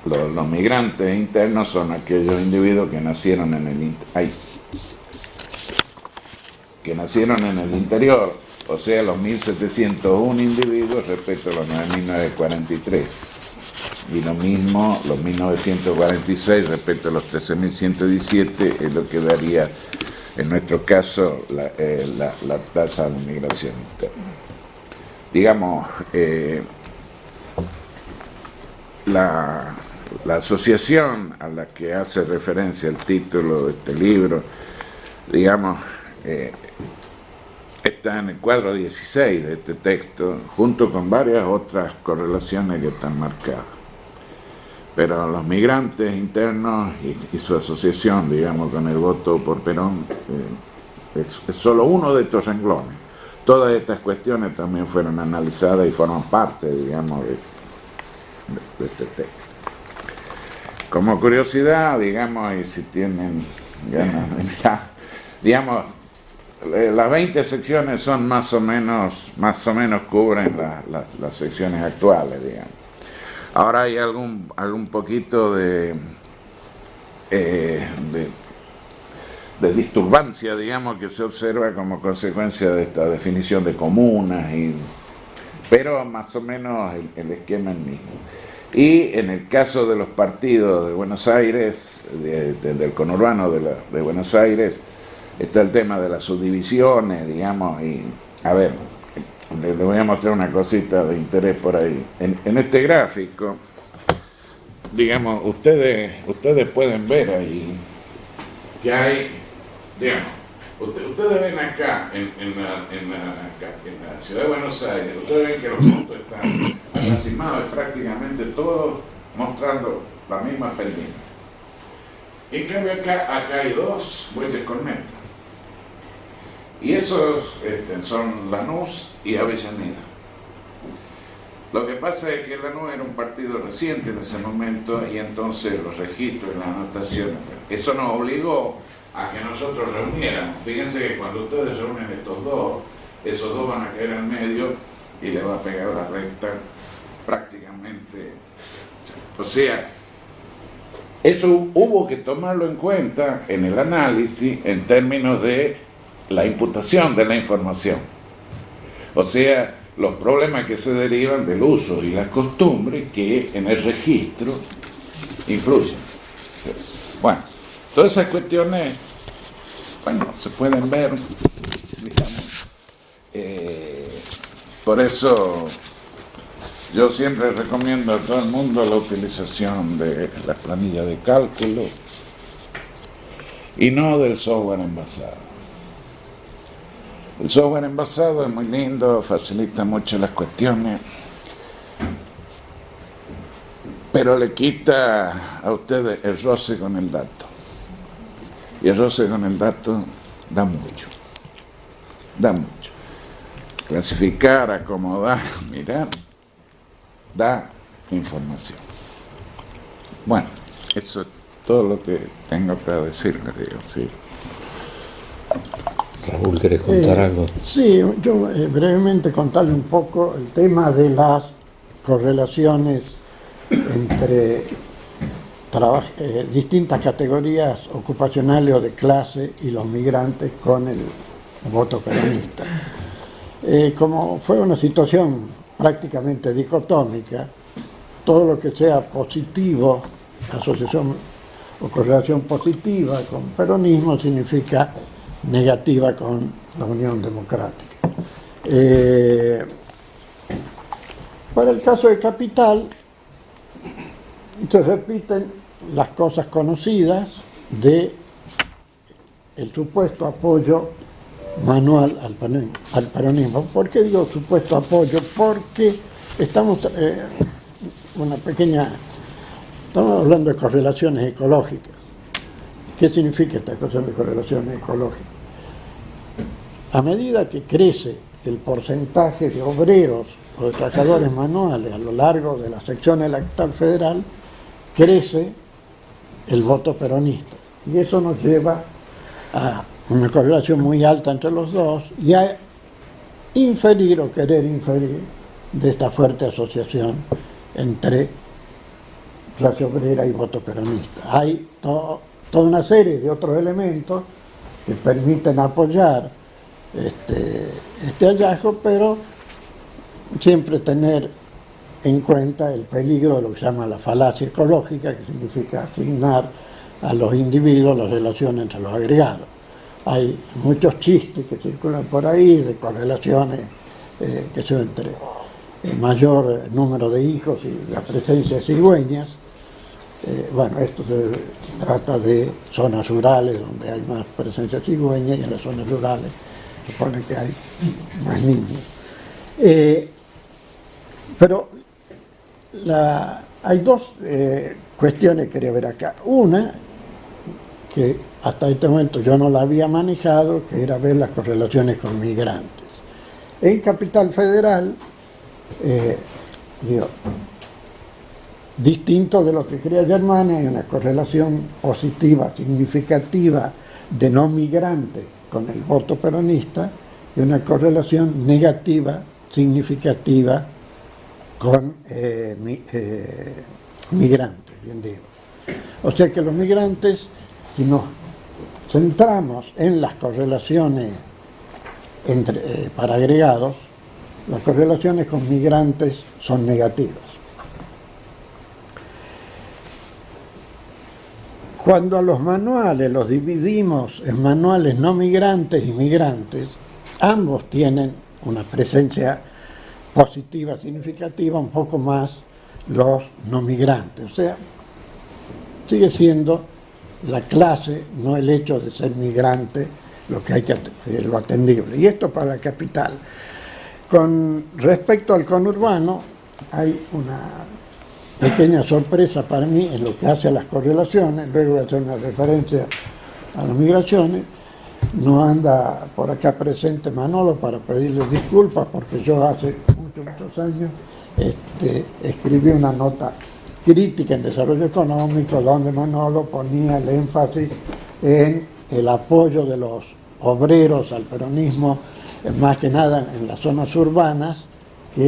los migrantes internos son aquellos individuos que nacieron en el interior, o sea, los 1.701 individuos respecto a los 9.943. Y lo mismo, los 1.946 respecto a los 13.117 es lo que daría, en nuestro caso, la tasa de migración interna. Digamos, la asociación a la que hace referencia el título de este libro, digamos, está en el cuadro 16 de este texto, junto con varias otras correlaciones que están marcadas. Pero los migrantes internos y su asociación, digamos, con el voto por Perón, es solo uno de estos renglones. Todas estas cuestiones también fueron analizadas y forman parte, digamos, de este texto. Como curiosidad, digamos, y si tienen ganas de mirar, digamos, las 20 secciones son más o menos cubren las secciones actuales, digamos. Ahora hay algún poquito de disturbancia, digamos, que se observa como consecuencia de esta definición de comunas, pero más o menos el esquema es el mismo. Y en el caso de los partidos de Buenos Aires, del conurbano de Buenos Aires, está el tema de las subdivisiones, digamos, y a ver, le voy a mostrar una cosita de interés por ahí. En este gráfico, digamos, ustedes pueden ver ahí que hay, digamos, ustedes ven acá, en la ciudad de Buenos Aires, ustedes ven que los puntos están aproximados, prácticamente todos mostrando la misma pendiente. En cambio acá hay dos bueyes cornetas. Y esos son Lanús y Avellaneda. Lo que pasa es que Lanús era un partido reciente en ese momento y entonces los registros y las anotaciones, eso nos obligó a que nosotros reuniéramos. Fíjense que cuando ustedes reúnen esos dos van a caer en medio y le va a pegar la recta prácticamente. O sea, eso hubo que tomarlo en cuenta en el análisis en términos de la imputación de la información. O sea, los problemas que se derivan del uso y las costumbres que en el registro influyen. Bueno, todas esas cuestiones, bueno, se pueden ver, digamos. Por eso yo siempre recomiendo a todo el mundo la utilización de las planillas de cálculo y no del software envasado. El software envasado es muy lindo, facilita mucho las cuestiones, pero le quita a ustedes el roce con el dato. Y el roce con el dato da mucho. Clasificar, acomodar, mirar, da información. Bueno, eso es todo lo que tengo para decirles, digo, sí. Raúl, ¿querés contar algo? Sí, yo brevemente contarle un poco el tema de las correlaciones entre distintas categorías ocupacionales o de clase y los migrantes con el voto peronista. Como fue una situación prácticamente dicotómica, todo lo que sea positivo, asociación o correlación positiva con peronismo significa negativa con la Unión Democrática. Para el caso de Capital, se repiten las cosas conocidas de el supuesto apoyo manual al peronismo. ¿Por qué digo supuesto apoyo? Porque estamos hablando de correlaciones ecológicas. ¿Qué significa esta cosa de correlaciones ecológicas? A medida que crece el porcentaje de obreros o de trabajadores manuales a lo largo de la sección electoral federal, crece el voto peronista. Y eso nos lleva a una correlación muy alta entre los dos y a inferir o querer inferir de esta fuerte asociación entre clase obrera y voto peronista. Hay toda una serie de otros elementos que permiten apoyar este hallazgo, pero siempre tener en cuenta el peligro de lo que se llama la falacia ecológica, que significa asignar a los individuos las relaciones entre los agregados. Hay muchos chistes que circulan por ahí de correlaciones que son entre el mayor número de hijos y la presencia de cigüeñas. Bueno, esto se trata de zonas rurales donde hay más presencia de cigüeñas y en las zonas rurales se supone que hay más niños. Pero hay dos cuestiones que quería ver acá. Una, que hasta este momento yo no la había manejado, que era ver las correlaciones con migrantes. En Capital Federal, distinto de lo que crea Germania, hay una correlación positiva, significativa, de no migrantes con el voto peronista y una correlación negativa, significativa, con migrantes, bien digo. O sea que los migrantes, si nos centramos en las correlaciones para agregados, las correlaciones con migrantes son negativas. Cuando a los manuales los dividimos en manuales no migrantes y migrantes, ambos tienen una presencia positiva, significativa, un poco más los no migrantes. O sea, sigue siendo la clase, no el hecho de ser migrante, lo que hay que lo atendible. Y esto para la capital. Con respecto al conurbano, hay una pequeña sorpresa para mí en lo que hace a las correlaciones. Luego voy a hacer una referencia a las migraciones. No anda por acá presente Manolo para pedirle disculpas, porque yo hace muchos años escribí una nota crítica en desarrollo económico donde Manolo ponía el énfasis en el apoyo de los obreros al peronismo, más que nada en las zonas urbanas o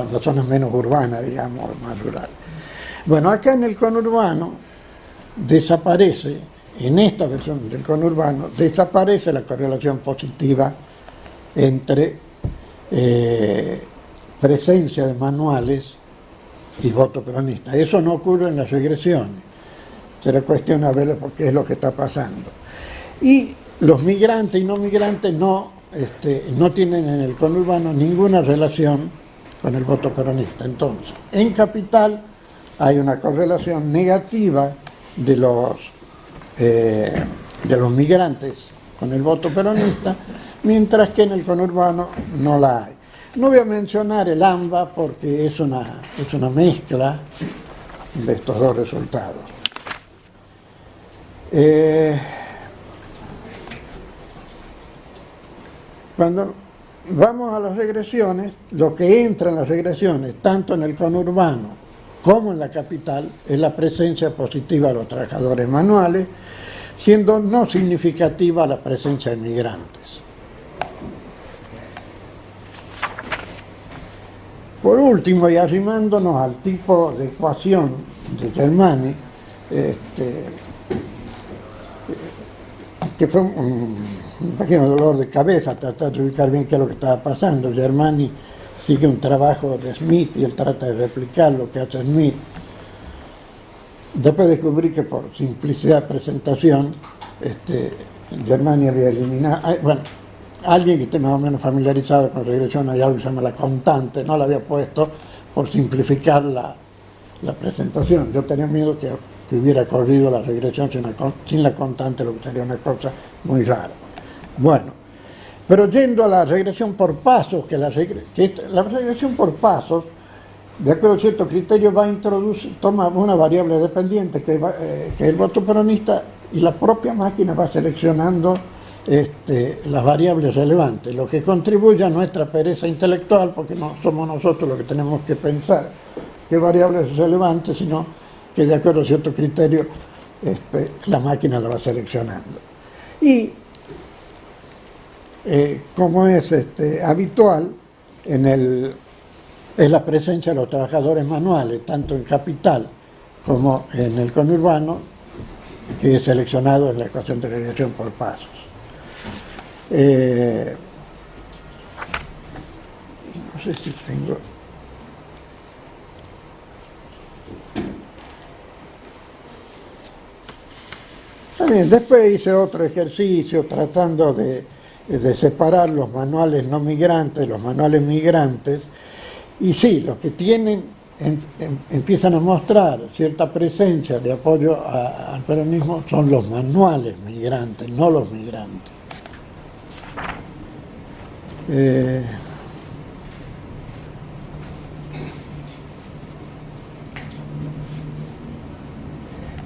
en las zonas menos urbanas, digamos, más rurales. Bueno, acá en el conurbano desaparece, en esta versión del conurbano, desaparece la correlación positiva entre presencia de manuales y voto peronista. Eso no ocurre en las regresiones. Será cuestión de ver qué es lo que está pasando. Y los migrantes y no migrantes no tienen en el conurbano ninguna relación con el voto peronista. Entonces, en capital hay una correlación negativa de los migrantes con el voto peronista, mientras que en el conurbano no la hay. No voy a mencionar el AMBA porque es una mezcla de estos dos resultados. Cuando vamos a las regresiones, lo que entra en las regresiones, tanto en el conurbano como en la capital, es la presencia positiva de los trabajadores manuales, siendo no significativa la presencia de migrantes. Por último, y arrimándonos al tipo de ecuación de Germani, que fue un pequeño dolor de cabeza tratar de ubicar bien qué es lo que estaba pasando. Germani sigue un trabajo de Smith y él trata de replicar lo que hace Smith. Después descubrí que por simplicidad de presentación, Germani había eliminado... Bueno, alguien que esté más o menos familiarizado con regresión, hay algo que se llama la constante, no la había puesto por simplificar la presentación. Yo tenía miedo que hubiera corrido la regresión sin la constante, lo que sería una cosa muy rara. Bueno, pero yendo a la regresión por pasos, la regresión por pasos, de acuerdo a cierto criterio, toma una variable dependiente, que es el voto peronista, y la propia máquina va seleccionando las variables relevantes, lo que contribuye a nuestra pereza intelectual, porque no somos nosotros los que tenemos que pensar qué variables es relevante, sino que de acuerdo a cierto criterio la máquina la va seleccionando. Y como es habitual, es la presencia de los trabajadores manuales, tanto en capital como en el conurbano, que es seleccionado en la ecuación de regresión por pasos. No sé si tengo... También después hice otro ejercicio tratando de separar los manuales no migrantes, los manuales migrantes, y sí, los que tienen empiezan a mostrar cierta presencia de apoyo al peronismo son los manuales migrantes, no los migrantes.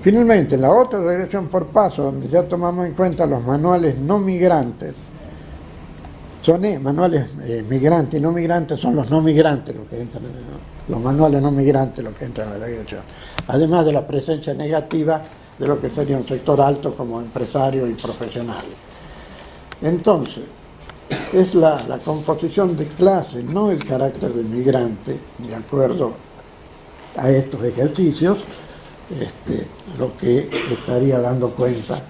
Finalmente, en la otra regresión por paso, donde ya tomamos en cuenta los manuales no migrantes, manuales migrantes y no migrantes son los no migrantes los que entran, los manuales no migrantes los que entran en la regresión. Además de la presencia negativa de lo que sería un sector alto como empresarios y profesionales. Entonces, es la composición de clase, no el carácter del migrante, de acuerdo a estos ejercicios, lo que estaría dando cuenta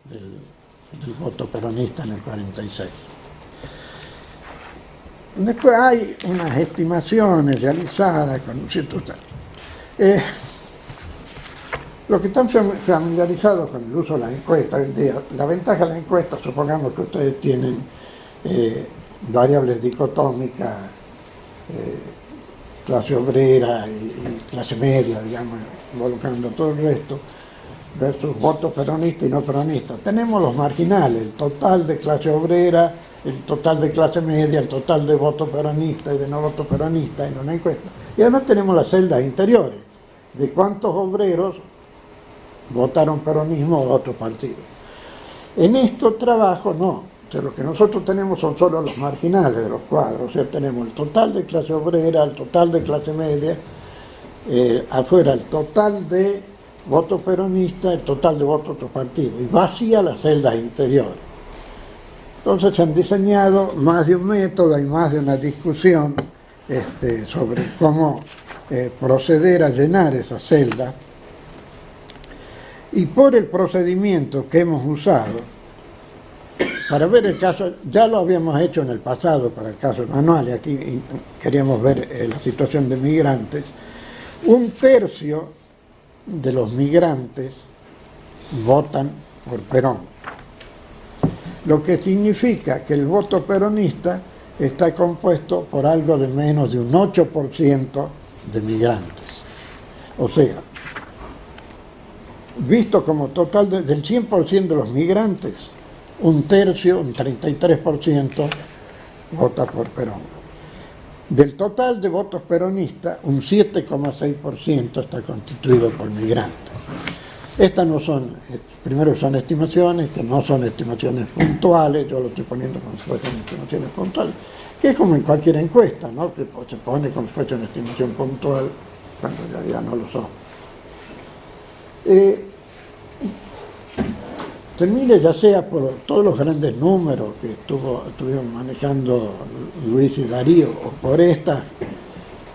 del voto peronista en el 46. Después hay unas estimaciones realizadas con un cierto... los que están familiarizados con el uso de la encuesta hoy en día, la ventaja de la encuesta, supongamos que ustedes tienen variables dicotómicas, clase obrera y clase media, digamos, involucrando todo el resto, versus votos peronistas y no peronistas. Tenemos los marginales, el total de clase obrera, el total de clase media, el total de votos peronistas y de no votos peronistas en una encuesta. Y además tenemos las celdas interiores, de cuántos obreros votaron peronismo o otro partido. En estos trabajos no, o sea, lo que nosotros tenemos son solo los marginales de los cuadros, o sea, tenemos el total de clase obrera, el total de clase media, afuera el total de votos peronistas, el total de votos de otros partidos, y vacía las celdas interiores. Entonces se han diseñado más de un método y más de una discusión sobre cómo proceder a llenar esa celda. Y por el procedimiento que hemos usado, para ver el caso, ya lo habíamos hecho en el pasado para el caso de Manuel, y aquí queríamos ver la situación de migrantes, 1/3 de los migrantes votan por Perón, lo que significa que el voto peronista está compuesto por algo de menos de un 8% de migrantes. O sea, visto como total del 100% de los migrantes, 1/3, un 33%, vota por Perón. Del total de votos peronistas, un 7,6% está constituido por migrantes. Estas no son, primero son estimaciones, que no son estimaciones puntuales, yo lo estoy poniendo como si fuesen estimaciones puntuales, que es como en cualquier encuesta, ¿no? Que se pone como si fuese una estimación puntual, cuando en realidad no lo son. Termine ya sea por todos los grandes números que estuvieron manejando Luis y Darío, o por estas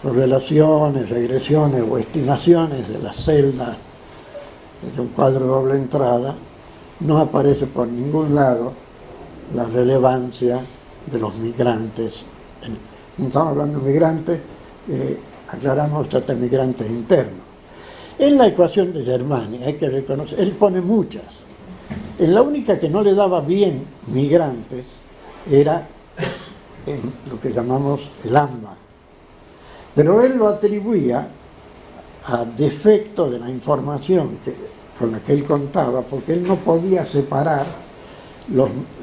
correlaciones, regresiones o estimaciones de las celdas de un cuadro de doble entrada, no aparece por ningún lado la relevancia de los migrantes. No estamos hablando de migrantes, aclaramos que trata de migrantes internos. En la ecuación de Germani hay que reconocer, él pone muchas. En la única que no le daba bien migrantes era en lo que llamamos el AMBA. Pero él lo atribuía a defecto de la información con la que él contaba, porque él no podía separar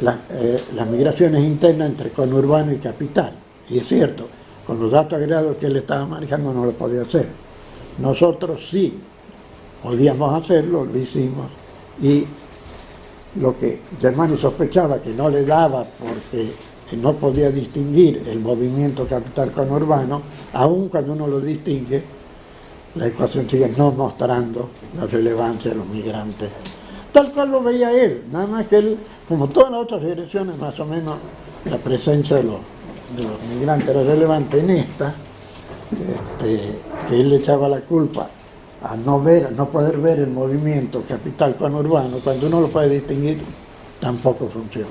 las migraciones internas entre conurbano y capital. Y es cierto, con los datos agregados que él estaba manejando no lo podía hacer. Nosotros sí podíamos hacerlo, lo hicimos, y lo que Germani sospechaba que no le daba porque no podía distinguir el movimiento capital conurbano, aun cuando uno lo distingue, la ecuación sigue no mostrando la relevancia de los migrantes. Tal cual lo veía él, nada más que él, como todas las otras regresiones, más o menos la presencia de los migrantes era relevante. En esta, que él le echaba la culpa a no poder ver el movimiento capital conurbano, cuando uno lo puede distinguir, tampoco funciona.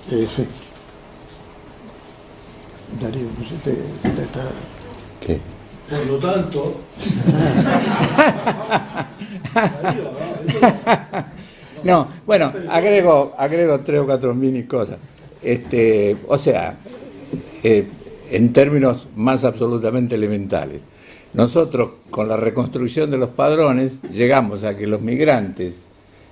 Sí. Darío, no sé, te está... ¿Qué? Por lo tanto... No, bueno, agrego 3 o 4 mini cosas. O sea, en términos más absolutamente elementales, nosotros con la reconstrucción de los padrones llegamos a que los migrantes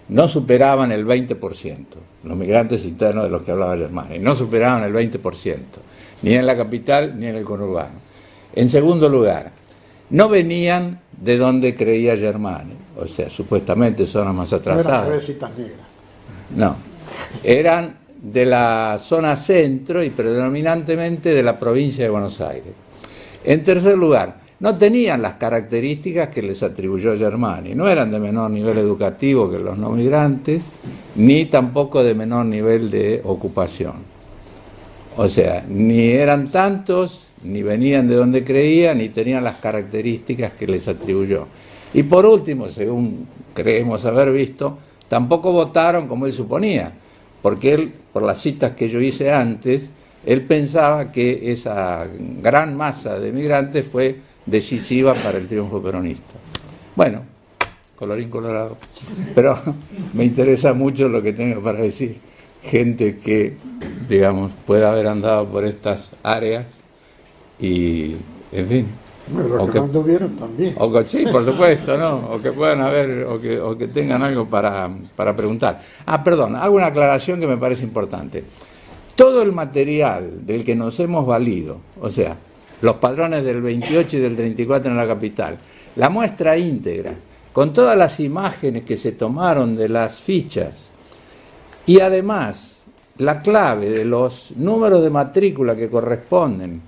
no superaban el 20%, los migrantes internos de los que hablaba Germani, no superaban el 20%, ni en la capital ni en el conurbano. En segundo lugar, no venían de donde creía Germani, o sea, supuestamente zonas más atrasadas. No eran cabecitas negras. No, eran de la zona centro y predominantemente de la provincia de Buenos Aires. En tercer lugar, no tenían las características que les atribuyó Germani. No eran de menor nivel educativo que los no migrantes, ni tampoco de menor nivel de ocupación. O sea, ni eran tantos, ni venían de donde creían, ni tenían las características que les atribuyó. Y por último, según creemos haber visto, tampoco votaron como él suponía, porque él, por las citas que yo hice antes, él pensaba que esa gran masa de migrantes fue decisiva para el triunfo peronista. Bueno, colorín colorado, pero me interesa mucho lo que tengo para decir. Gente que, digamos, pueda haber andado por estas áreas y, en fin. Bueno, los que no anduvieron también. Sí, por supuesto, ¿no? O que puedan haber, o que tengan algo para preguntar. Perdón, hago una aclaración que me parece importante. Todo el material del que nos hemos valido, o sea, los padrones del 28 y del 34 en la capital, la muestra íntegra, con todas las imágenes que se tomaron de las fichas, y además la clave de los números de matrícula que corresponden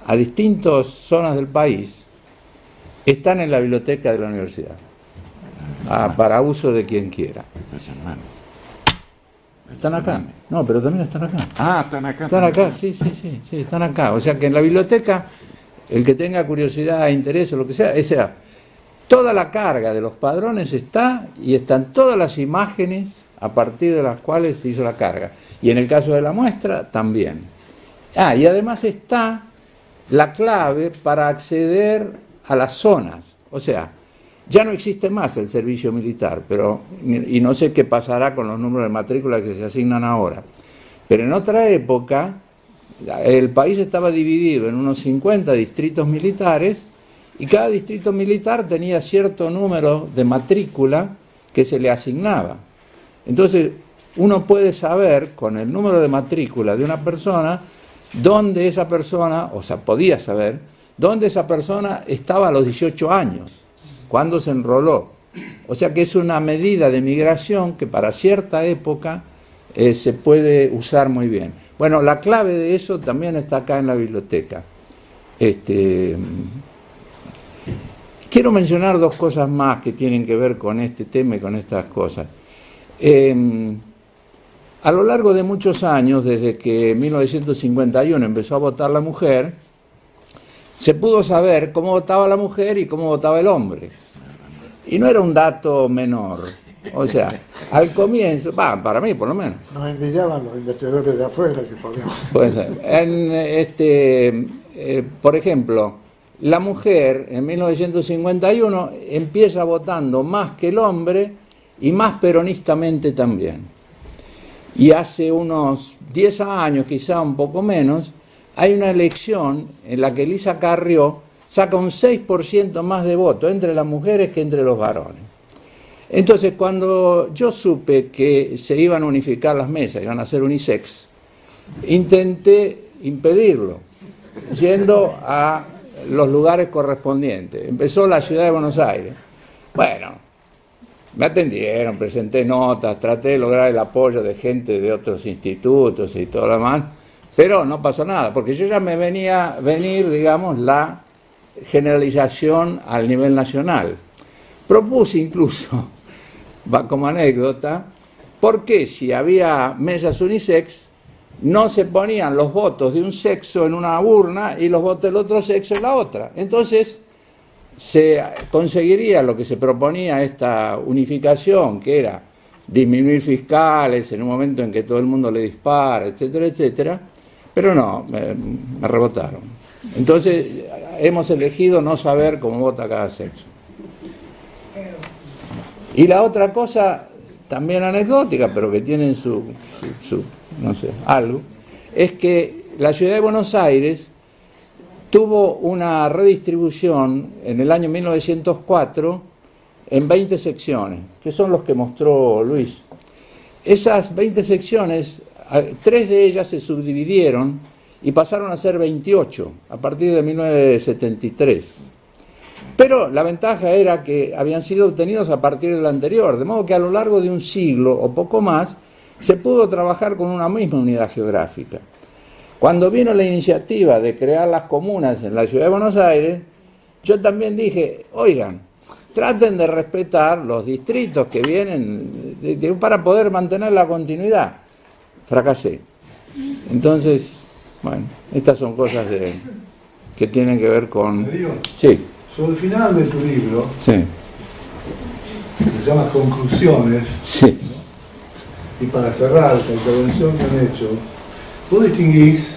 a distintas zonas del país, están en la biblioteca de la universidad, para uso de quien quiera. Están acá. No, pero también están acá. Están acá. Están acá, sí, están acá. O sea que en la biblioteca, el que tenga curiosidad, interés o lo que sea, toda la carga de los padrones está, y están todas las imágenes a partir de las cuales se hizo la carga. Y en el caso de la muestra, también. Y además está la clave para acceder a las zonas. O sea, ya no existe más el servicio militar, y no sé qué pasará con los números de matrícula que se asignan ahora. Pero en otra época, el país estaba dividido en unos 50 distritos militares, y cada distrito militar tenía cierto número de matrícula que se le asignaba. Entonces, uno puede saber con el número de matrícula de una persona dónde esa persona, o sea, podía saber dónde esa persona estaba a los 18 años, cuándo se enroló. O sea que es una medida de migración que para cierta época se puede usar muy bien. Bueno, la clave de eso también está acá en la biblioteca. Quiero mencionar dos cosas más que tienen que ver con este tema y con estas cosas. A lo largo de muchos años, desde que en 1951 empezó a votar la mujer, se pudo saber cómo votaba la mujer y cómo votaba el hombre. Y no era un dato menor. O sea, al comienzo, para mí por lo menos. Nos envidiaban los investigadores de afuera que podíamos. Pues, por ejemplo, la mujer en 1951 empieza votando más que el hombre y más peronistamente también. Y hace unos 10 años, quizá un poco menos, hay una elección en la que Elisa Carrió saca un 6% más de votos entre las mujeres que entre los varones. Entonces, cuando yo supe que se iban a unificar las mesas, iban a ser unisex, intenté impedirlo, yendo a los lugares correspondientes. Empezó la ciudad de Buenos Aires. Bueno, me atendieron, presenté notas, traté de lograr el apoyo de gente de otros institutos y todo lo demás, pero no pasó nada, porque yo ya me venía venir, digamos, la generalización al nivel nacional. Propuse incluso, como anécdota, por qué si había mesas unisex, no se ponían los votos de un sexo en una urna y los votos del otro sexo en la otra. Entonces, se conseguiría lo que se proponía esta unificación, que era disminuir fiscales en un momento en que todo el mundo le dispara, etcétera, etcétera, pero no, me rebotaron. Entonces, hemos elegido no saber cómo vota cada sexo. Y la otra cosa, también anecdótica, pero que tiene su no sé, algo, es que la ciudad de Buenos Aires tuvo una redistribución en el año 1904 en 20 secciones, que son los que mostró Luis. Esas 20 secciones, 3 de ellas se subdividieron y pasaron a ser 28 a partir de 1973. Pero la ventaja era que habían sido obtenidos a partir del anterior, de modo que a lo largo de un siglo o poco más se pudo trabajar con una misma unidad geográfica. Cuando vino la iniciativa de crear las comunas en la ciudad de Buenos Aires, yo también dije, oigan, traten de respetar los distritos que vienen para poder mantener la continuidad. Fracasé. Entonces, bueno, estas son cosas que tienen que ver con... Sí. Sobre el final de tu libro, Sí. se llama Conclusiones, Sí. y para cerrar esta intervención que han hecho, vos distinguís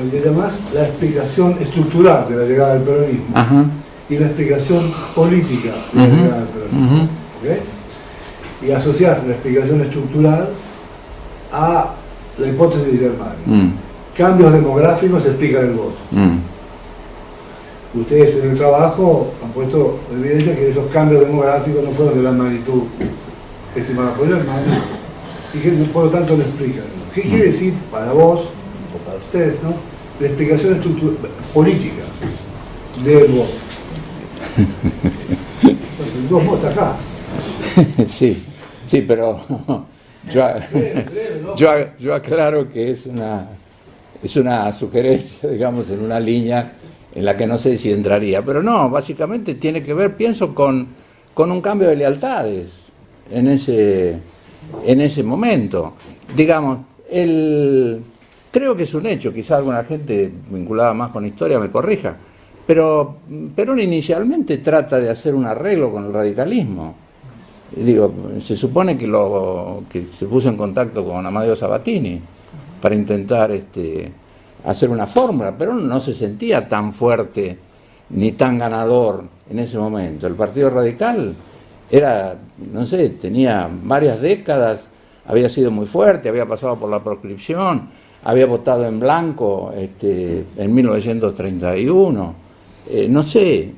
lo que llamás la explicación estructural de la llegada del peronismo Ajá. y la explicación política de la llegada del peronismo. ¿Ok? Y asociás la explicación estructural a la hipótesis de Germani. Cambios demográficos explican el voto. Ustedes en el trabajo han puesto en evidencia que esos cambios demográficos no fueron de la magnitud estimada por Germani y que por lo tanto lo explican. ¿Qué quiere decir para vos, o para ustedes, ¿no?, la explicación política del voto? Entonces, vos estás acá. Sí, sí, pero yo aclaro que es una sugerencia, digamos, en una línea en la que no sé si entraría, pero no, básicamente tiene que ver, pienso, con un cambio de lealtades en ese momento. Digamos, creo que es un hecho, quizá alguna gente vinculada más con historia me corrija, pero Perón inicialmente trata de hacer un arreglo con el radicalismo. Digo, se supone que se puso en contacto con Amadeo Sabatini para intentar hacer una fórmula, pero no se sentía tan fuerte ni tan ganador en ese momento. El Partido Radical era, no sé, tenía varias décadas, había sido muy fuerte, había pasado por la proscripción, había votado en blanco en 1931, no sé,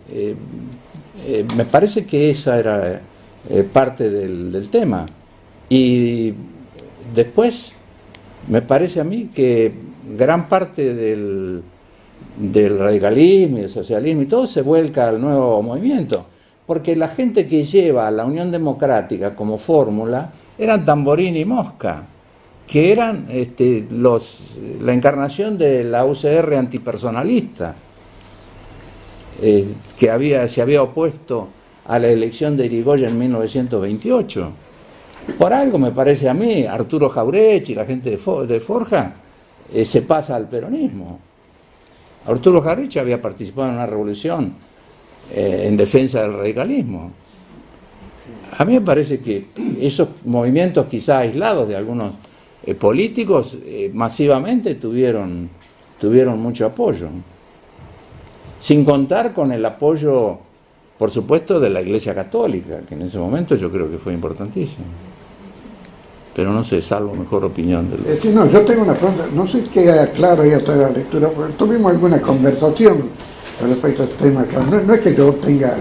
me parece que esa era parte del tema. Y después me parece a mí que gran parte del radicalismo y del socialismo y todo se vuelca al nuevo movimiento, porque la gente que lleva a la Unión Democrática como fórmula eran Tamborini y Mosca, que eran la encarnación de la UCR antipersonalista, que se había opuesto a la elección de Irigoyen en 1928. Por algo, me parece a mí, Arturo Jauretche y la gente de Forja se pasa al peronismo. Arturo Jauretche había participado en una revolución en defensa del radicalismo. A mí me parece que esos movimientos quizá aislados de algunos políticos masivamente tuvieron mucho apoyo, sin contar con el apoyo, por supuesto, de la Iglesia Católica, que en ese momento yo creo que fue importantísimo. Pero no sé, salvo mejor opinión del... Sí, no, yo tengo una pregunta, no sé si queda claro ya toda la lectura, porque tuvimos alguna conversación respecto a este tema. No es que yo tenga,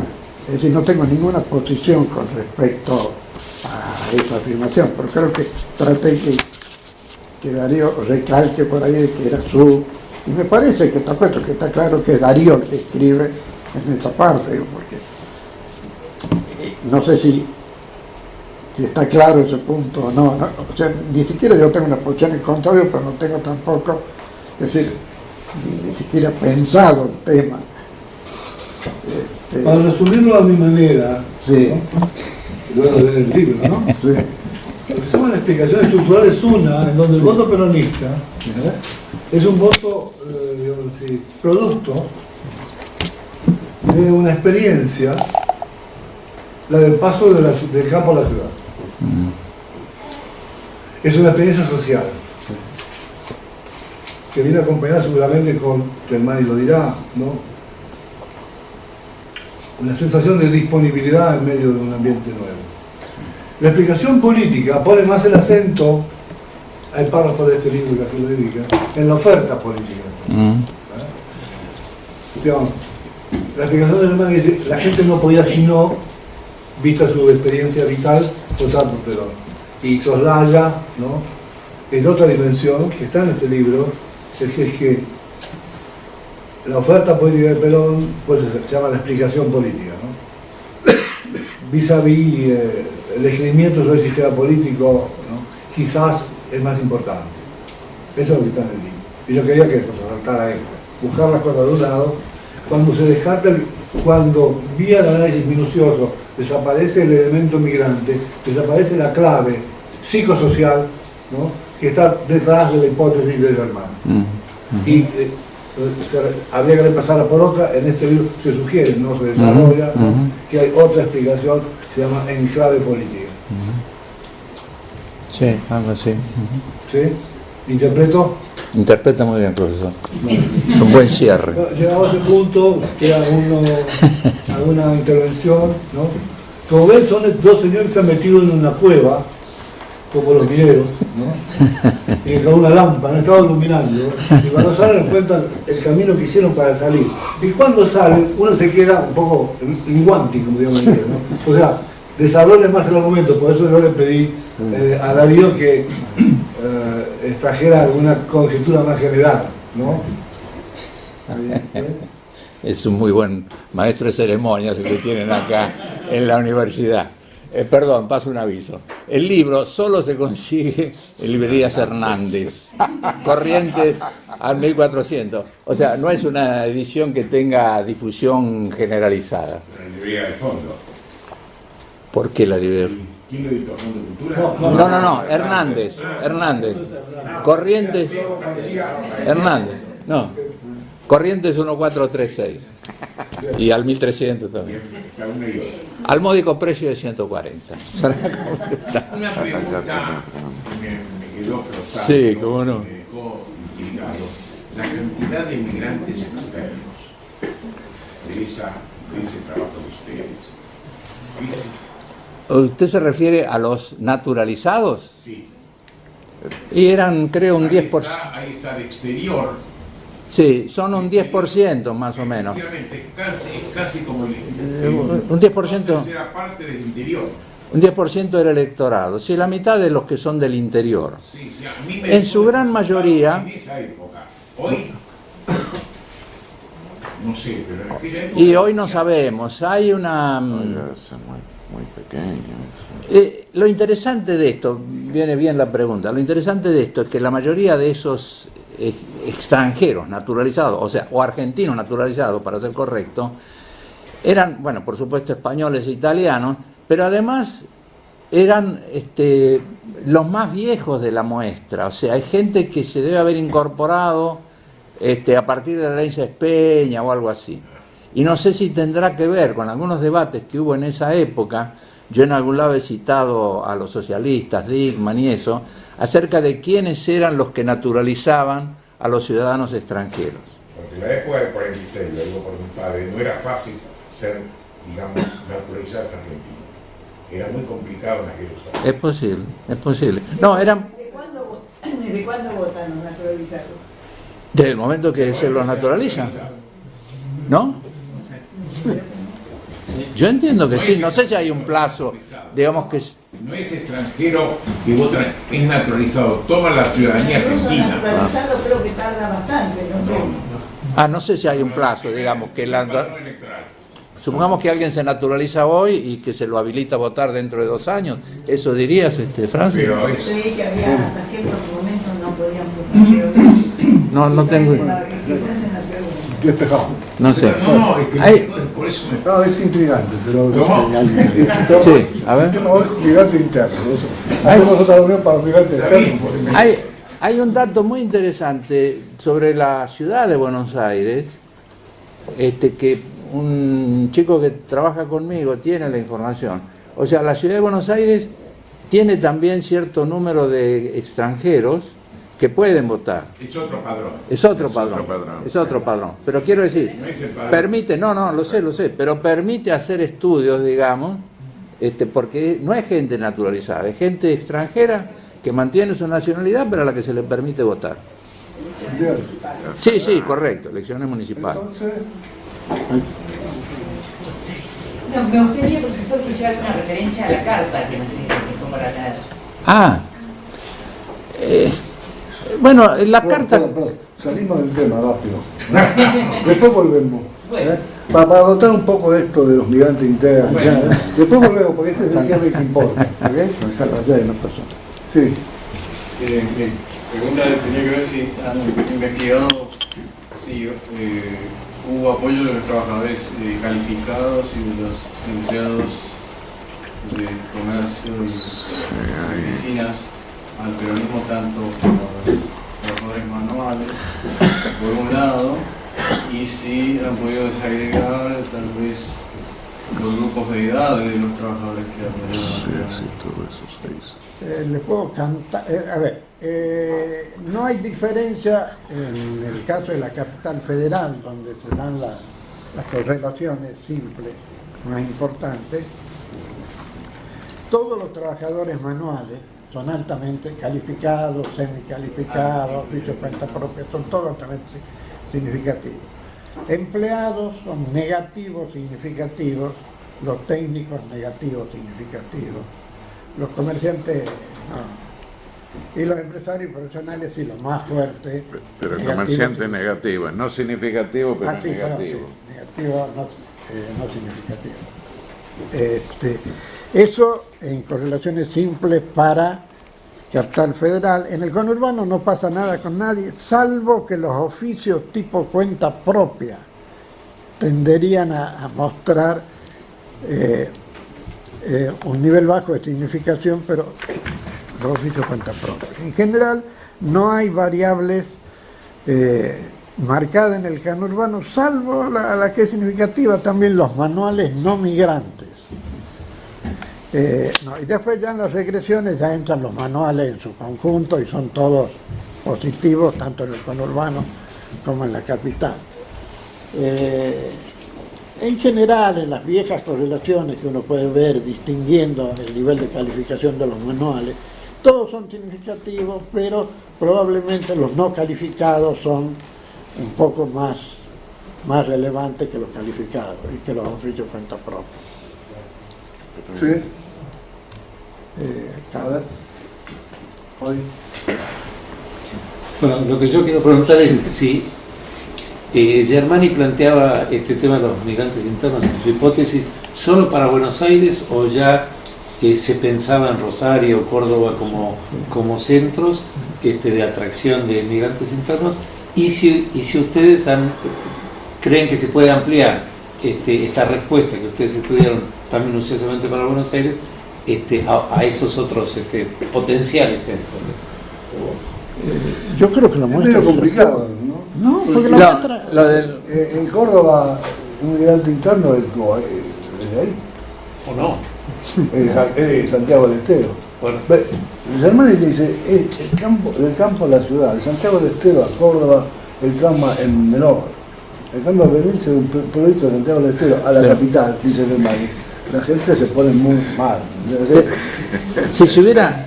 es decir, no tengo ninguna posición con respecto a esa afirmación, pero creo que traté que Darío recalque por ahí de que era su... Y me parece que está puesto, que está claro que es Darío el que escribe en esa parte, porque no sé si está claro ese punto o no, o sea, ni siquiera yo tengo una posición en contrario, pero no tengo tampoco, es decir, ni siquiera pensado el tema. Para resumirlo a mi manera, Sí. ¿no?, luego de leer el libro, ¿no? Sí. Lo que se llama la explicación estructural es una en donde el voto peronista es un voto, digamos así, producto de una experiencia, la del paso del campo a la ciudad. Es una experiencia social que viene acompañada seguramente con, Germani lo dirá, ¿no?, una sensación de disponibilidad en medio de un ambiente nuevo. La explicación política pone más el acento, hay párrafos de este libro que así lo dedica, en la oferta política. Digamos, la explicación de Germani dice, la gente no podía sino, vista su experiencia vital, votar por Perón. Y soslaya, ¿no?, en otra dimensión que está en este libro, es que la oferta política de Perón, pues se llama la explicación política, ¿no?, vis-a-vis el esgrimiento del sistema político, ¿no?, quizás es más importante. Eso es lo que está en el libro. Y yo quería que eso se saltara ahí, buscar las cosas de un lado, cuando se descarta cuando vía el análisis minucioso desaparece el elemento migrante, desaparece la clave psicosocial, ¿no?, que está detrás de la hipótesis del hermano. Y habría que repasarla por otra. En este libro se sugiere, no se desarrolla, ¿no?, que hay otra explicación, se llama enclave política. Sí, algo así. ¿Sí? ¿Interpreto? Interpreta muy bien, profesor. Es un buen cierre. Llegamos a este punto, queda alguna intervención, ¿no? Como ven, son dos señores que se han metido en una cueva, como los mineros, ¿no? Y con una lámpara, han estado iluminando, y cuando salen encuentran el camino que hicieron para salir. Y cuando salen, uno se queda un poco linguanti, como digamos, ¿no? O sea, desarrolle más el argumento. Por eso yo le pedí a Darío que extrajera alguna conjetura más general, ¿no? Es un muy buen maestro de ceremonias el que tienen acá en la universidad. Perdón, paso un aviso. El libro solo se consigue en librerías Hernández, Corrientes al 1400. O sea, no es una edición que tenga difusión generalizada. La librería de fondo. ¿Por qué la librería? ¿Quién lo editó? ¿Fondo de Cultura? No, Hernández. Corrientes, Hernández, no. Corrientes 1436. Y al 1300 también. Al módico precio de 140. Una pregunta me quedó flotando. Sí, cómo no. Me dejó intrigado. La cantidad de migrantes externos de ese trabajo de ustedes. ¿Usted se refiere a los naturalizados? Sí. Y eran, creo, un 10%. Ahí está, de exterior. Sí, son un 10% más o menos. Efectivamente, es casi como Un 10%. tercera parte del interior. Un 10% del electorado. Sí, la mitad de los que son del interior. Sí, sí, a mí me En su gran mayoría. En esa época. Hoy, no sé, pero en aquella época. Y hoy no sabemos. Hay una. Muy pequeño. Lo interesante de esto, viene bien la pregunta, lo interesante de esto es que la mayoría de esos extranjeros naturalizados, o sea, o argentinos naturalizados, para ser correcto, eran, bueno, por supuesto españoles e italianos, pero además eran los más viejos de la muestra. O sea, hay gente que se debe haber incorporado a partir de la ley Peña o algo así. Y no sé si tendrá que ver con algunos debates que hubo en esa época. Yo en algún lado he citado a los socialistas, Dickmann y eso, acerca de quiénes eran los que naturalizaban a los ciudadanos extranjeros. Porque en la época del 46, lo digo por mi padre, no era fácil ser, digamos, naturalizado argentino. Era muy complicado en aquellos años. Es posible, es posible. No, eran... ¿Desde cuándo votan los naturalizados? Desde el momento que se los naturalizan. ¿No? Yo entiendo que sí, no sé si hay un plazo, digamos que... No es extranjero que vota, es naturalizado, toma la ciudadanía argentina. Naturalizarlo creo que tarda bastante, ¿no? No sé si hay un plazo, digamos, que supongamos que alguien se naturaliza hoy y que se lo habilita a votar dentro de 2 años, ¿eso dirías, Francis? Pero eso... Sí, que había hasta ciertos momentos no podían votar. No tengo... Despejado. No sé. No, es que por eso me... No, es intrigante, pero... Sí, a ver. Tenemos hoy migrante interno. Hacemos otra reunión para migrante externo. Hay un dato muy interesante sobre la ciudad de Buenos Aires, que un chico que trabaja conmigo tiene la información. O sea, la ciudad de Buenos Aires tiene también cierto número de extranjeros que pueden votar. Es otro padrón. Es otro padrón. Pero quiero decir, No es el padrón. permite, lo sé, pero permite hacer estudios, digamos, porque no es gente naturalizada, es gente extranjera que mantiene su nacionalidad, pero a la que se le permite votar. Sí, correcto, elecciones municipales. Entonces, No, me gustaría, profesor, que hiciera alguna referencia a la carta que no sé cómo la leer. Bueno, la bueno, carta... perdón, salimos del tema rápido. Después volvemos. Para contar un poco de esto de los migrantes internos. Después volvemos, porque ese es el cierre que importa. Sí. Mi pregunta tenía que ver si han investigado si hubo apoyo de los trabajadores calificados y de los empleados de comercio y oficinas al peronismo, tanto como los trabajadores manuales, por un lado, y si han podido desagregar tal vez los grupos de edad de los trabajadores que apoyaron. Sí, todo eso se hizo. Le puedo cantar, no hay diferencia en el caso de la capital federal, donde se dan las correlaciones simples más importantes. Todos los trabajadores manuales son altamente calificados, semicalificados, oficios cuenta propia, son todos altamente significativos. Empleados son negativos significativos, los técnicos negativos significativos, los comerciantes no. Y los empresarios profesionales sí, lo más fuerte. Pero el comerciante negativo, no significativo, pero sí, negativo. Sí, negativo, no significativo. Eso en correlaciones simples para capital federal. En el conurbano no pasa nada con nadie, salvo que los oficios tipo cuenta propia tenderían a mostrar un nivel bajo de significación, pero los oficios cuenta propia. En general no hay variables marcadas en el conurbano, salvo la que es significativa, también los manuales no migrantes. Y después ya en las regresiones ya entran los manuales en su conjunto y son todos positivos, tanto en el conurbano como en la capital. En general, en las viejas correlaciones que uno puede ver distinguiendo el nivel de calificación de los manuales, todos son significativos, pero probablemente los no calificados son un poco más relevantes que los calificados y que los oficios cuenta propia. Sí. A ver. Hoy. Bueno, lo que yo quiero preguntar es si Germani planteaba este tema de los migrantes internos en su hipótesis solo para Buenos Aires o ya se pensaba en Rosario, Córdoba como centros de atracción de migrantes internos, y si ustedes creen que se puede ampliar esta respuesta que ustedes estudiaron tan minuciosamente para Buenos Aires a esos otros potenciales centros. Yo creo que la muestra es complicado, ¿no? No, porque la muestra en Córdoba un migrante interno es de ahí. ¿O no? Es Santiago del Estero. Bueno. Germani dice, del campo a la ciudad, de Santiago del Estero a Córdoba, el tramo es menor. El cambio a venirse de un proyecto de Santiago del Estero a la capital, dice Germani, la gente se pone muy mal. Si se hubiera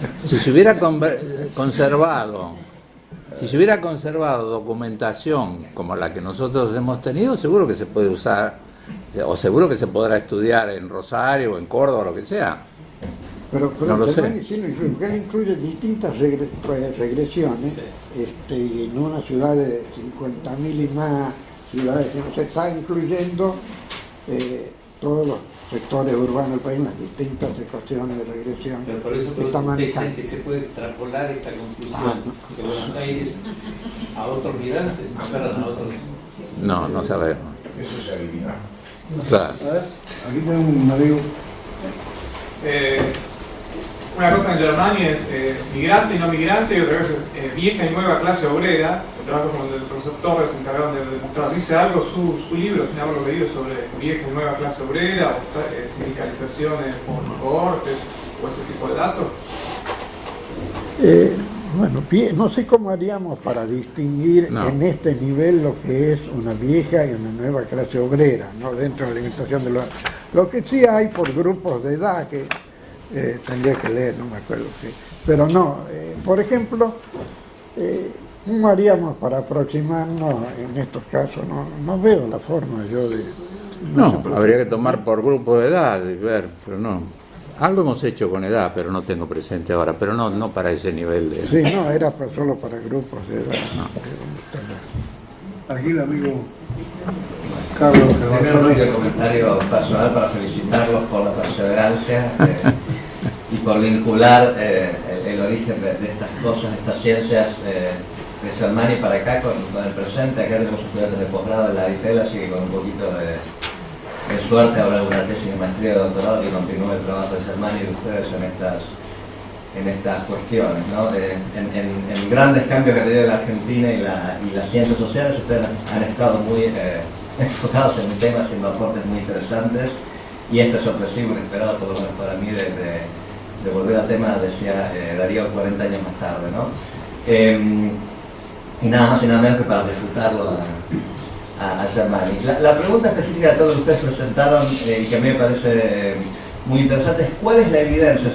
conservado documentación como la que nosotros hemos tenido, seguro que se puede usar, o seguro que se podrá estudiar en Rosario o en Córdoba o lo que sea. Pero no lo sé. Sí lo incluye, porque él incluye distintas regresiones, y en una ciudad de 50.000 y más ciudades que no se está incluyendo todos los sectores urbanos del país, las distintas ecuaciones de regresión. Pero por eso que está manejando. que se puede extrapolar esta conclusión de Buenos Aires a otros migrantes, a otros. No sabemos. Eso se adivina. Claro. A ver, aquí tengo un amigo. Una cosa en Germani es migrante y no migrante, y otra vez es vieja y nueva clase obrera. El trabajo como el del profesor Torres se encargaron de demostrar. ¿Dice algo su libro, sin haberlo leído, sobre vieja y nueva clase obrera, o sindicalizaciones por cortes, o ese tipo de datos? Bueno, no sé cómo haríamos para distinguir en este nivel lo que es una vieja y una nueva clase obrera, ¿no? Dentro de la alimentación de lo que sí hay por grupos de edad que tendría que leer, no me acuerdo qué. Pero no, por ejemplo, ¿cómo haríamos para aproximarnos en estos casos? No veo la forma yo de... No, habría que tomar por grupo de edad y ver, pero no. Algo hemos hecho con edad, pero no tengo presente ahora, pero no para ese nivel de... Sí, no, era solo para grupos de edad. No. Aquí el amigo Carlos. Primero un comentario personal para felicitarlos por la perseverancia y por vincular el origen de estas cosas, estas ciencias, Germani para acá con el presente. Acá tenemos estudiantes de posgrado en la ITEL, así que con un poquito de suerte habrá alguna tesis de maestría o de doctorado que continúe el trabajo de Germani y de ustedes en estas cuestiones, ¿no? En grandes cambios que ha tenido la Argentina y las ciencias sociales, ustedes han estado muy enfocados en el tema, haciendo aportes muy interesantes, y este sorpresivo, inesperado por lo menos para mí, de volver al tema, decía Darío, 40 años más tarde, ¿no? Y nada más y nada menos que para refutarlo a Germani. La pregunta específica de todos ustedes presentaron, y que a mí me parece muy interesante, es cuál es la evidencia,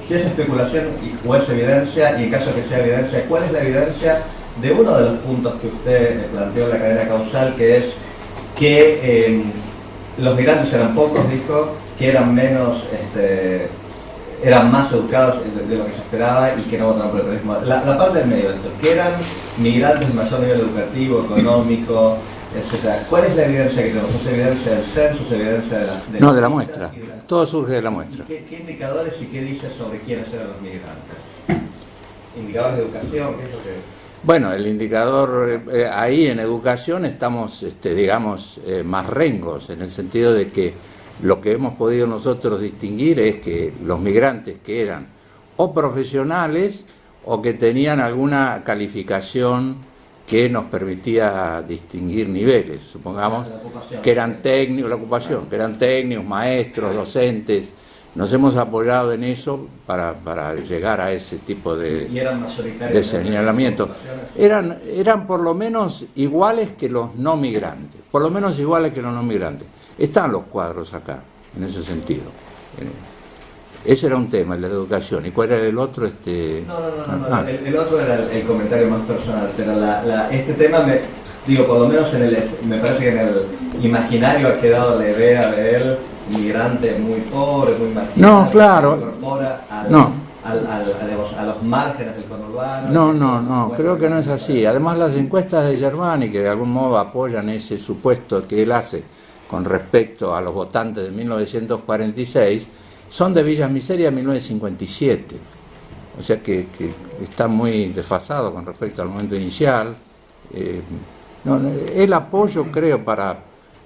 si es especulación o es evidencia, y en caso de que sea evidencia, cuál es la evidencia de uno de los puntos que usted planteó en la cadena causal, que es que los migrantes eran pocos, dijo, que eran menos, eran más educados de lo que se esperaba y que no votaron por el terrorismo. La parte del medio de esto, que eran migrantes de mayor nivel educativo, económico, etcétera. ¿Cuál es la evidencia que tenemos? ¿Es evidencia del censo? ¿Es evidencia de la muestra? Todo surge de la muestra. ¿Qué indicadores y qué dice sobre quiénes eran los migrantes? ¿Indicadores de educación? ¿Qué es lo que...? Bueno, el indicador, ahí en educación estamos, digamos, más rengos, en el sentido de que lo que hemos podido nosotros distinguir es que los migrantes que eran o profesionales o que tenían alguna calificación que nos permitía distinguir niveles, supongamos que eran técnicos, la ocupación, que eran técnicos, maestros, docentes. Nos hemos apoyado en eso para llegar a ese tipo de señalamiento. Eran por lo menos iguales que los no migrantes, por lo menos iguales que los no migrantes. Están los cuadros acá, en ese sentido. Ese era un tema, el de la educación. ¿Y cuál era el otro? No. El otro era el comentario más personal, pero este tema, por lo menos me parece que en el imaginario ha quedado la idea de él, migrante muy pobre, muy marginal. No, claro. Que incorpora a los márgenes del conurbano. No, creo que no es así. Además, las encuestas de Germani, que de algún modo apoyan ese supuesto que él hace con respecto a los votantes de 1946, son de Villa Miseria de 1957. O sea que está muy desfasado con respecto al momento inicial. El apoyo, creo, para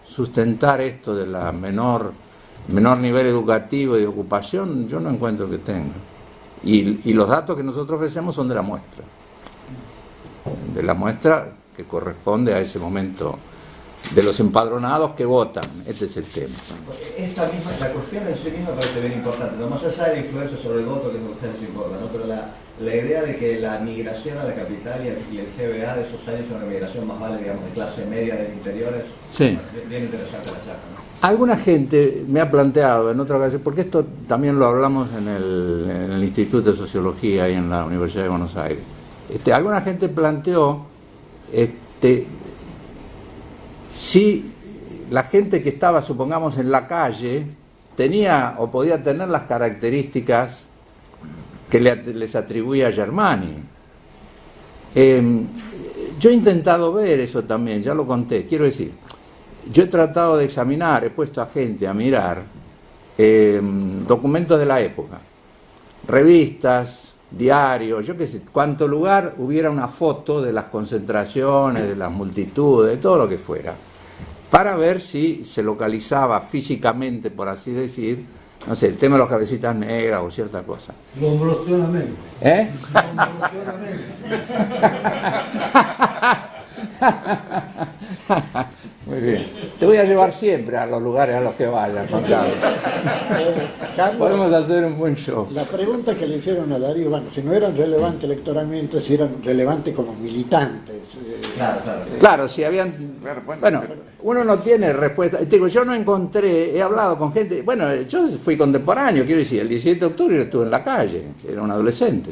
sustentar esto de la menor nivel educativo y de ocupación, yo no encuentro que tenga. Y los datos que nosotros ofrecemos son de la muestra que corresponde a ese momento de los empadronados que votan. Ese es el tema. La cuestión en sí misma parece bien importante, no más allá de la influencia sobre el voto, que es lo que a ustedes les importa, ¿no? Pero la idea de que la migración a la capital y el GBA de esos años es una migración más vale, digamos, de clase media del interior, es bien interesante la charla, ¿no? Alguna gente me ha planteado en otra ocasión, porque esto también lo hablamos en el Instituto de Sociología y en la Universidad de Buenos Aires. Alguna gente planteó si la gente que estaba, supongamos, en la calle tenía o podía tener las características que les atribuía Germani. Yo he intentado ver eso también, ya lo conté, quiero decir, yo he tratado de examinar, he puesto a gente a mirar documentos de la época, revistas, diarios, yo qué sé, cuánto lugar hubiera una foto de las concentraciones, de las multitudes, de todo lo que fuera, para ver si se localizaba físicamente, por así decir, no sé, el tema de los cabecitas negras o cierta cosa. Lombrosionamente. Muy bien. Te voy a llevar siempre a los lugares a los que vayas, Juan Carlos. Podemos hacer un buen show. La pregunta que le hicieron a Darío, bueno, si no eran relevantes electoralmente, si eran relevantes como militantes. Claro, si habían... Bueno, uno no tiene respuesta. Digo, yo no encontré, he hablado con gente... Bueno, yo fui contemporáneo, quiero decir, el 17 de octubre estuve en la calle, era un adolescente.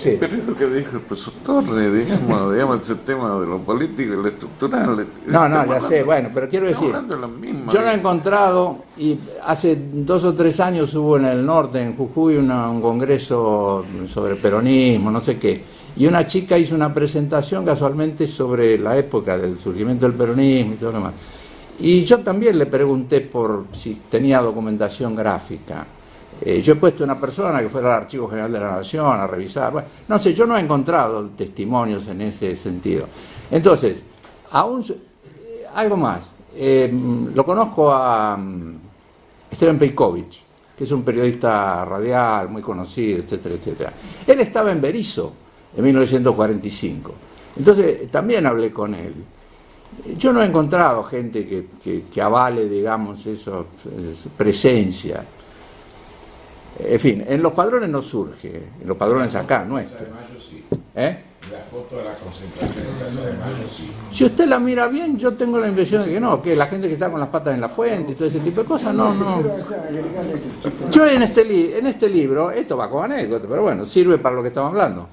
Sí. Pero es lo que dijo el profesor Torres, digamos ese tema de lo político y lo estructural. No, ya sé, bueno, pero quiero decir, yo lo he encontrado, y hace 2 o 3 años hubo en el norte, en Jujuy, un congreso sobre peronismo, no sé qué, y una chica hizo una presentación casualmente sobre la época del surgimiento del peronismo y todo lo demás. Y yo también le pregunté por si tenía documentación gráfica. Yo he puesto una persona que fuera al Archivo General de la Nación a revisar. Bueno, no sé, yo no he encontrado testimonios en ese sentido. Entonces, algo más. Lo conozco a Esteban Pejković, que es un periodista radial muy conocido, etcétera, etcétera. Él estaba en Berisso en 1945. Entonces, también hablé con él. Yo no he encontrado gente que avale, digamos, eso, presencia. En fin, en los padrones no surge, en los padrones acá, nuestros. Plaza de Mayo sí. La foto de la concentración en Plaza de Mayo sí. Si usted la mira bien, yo tengo la impresión de que no, que la gente que está con las patas en la fuente y todo ese tipo de cosas, no. Yo en este libro, esto va como anécdota, pero bueno, sirve para lo que estamos hablando.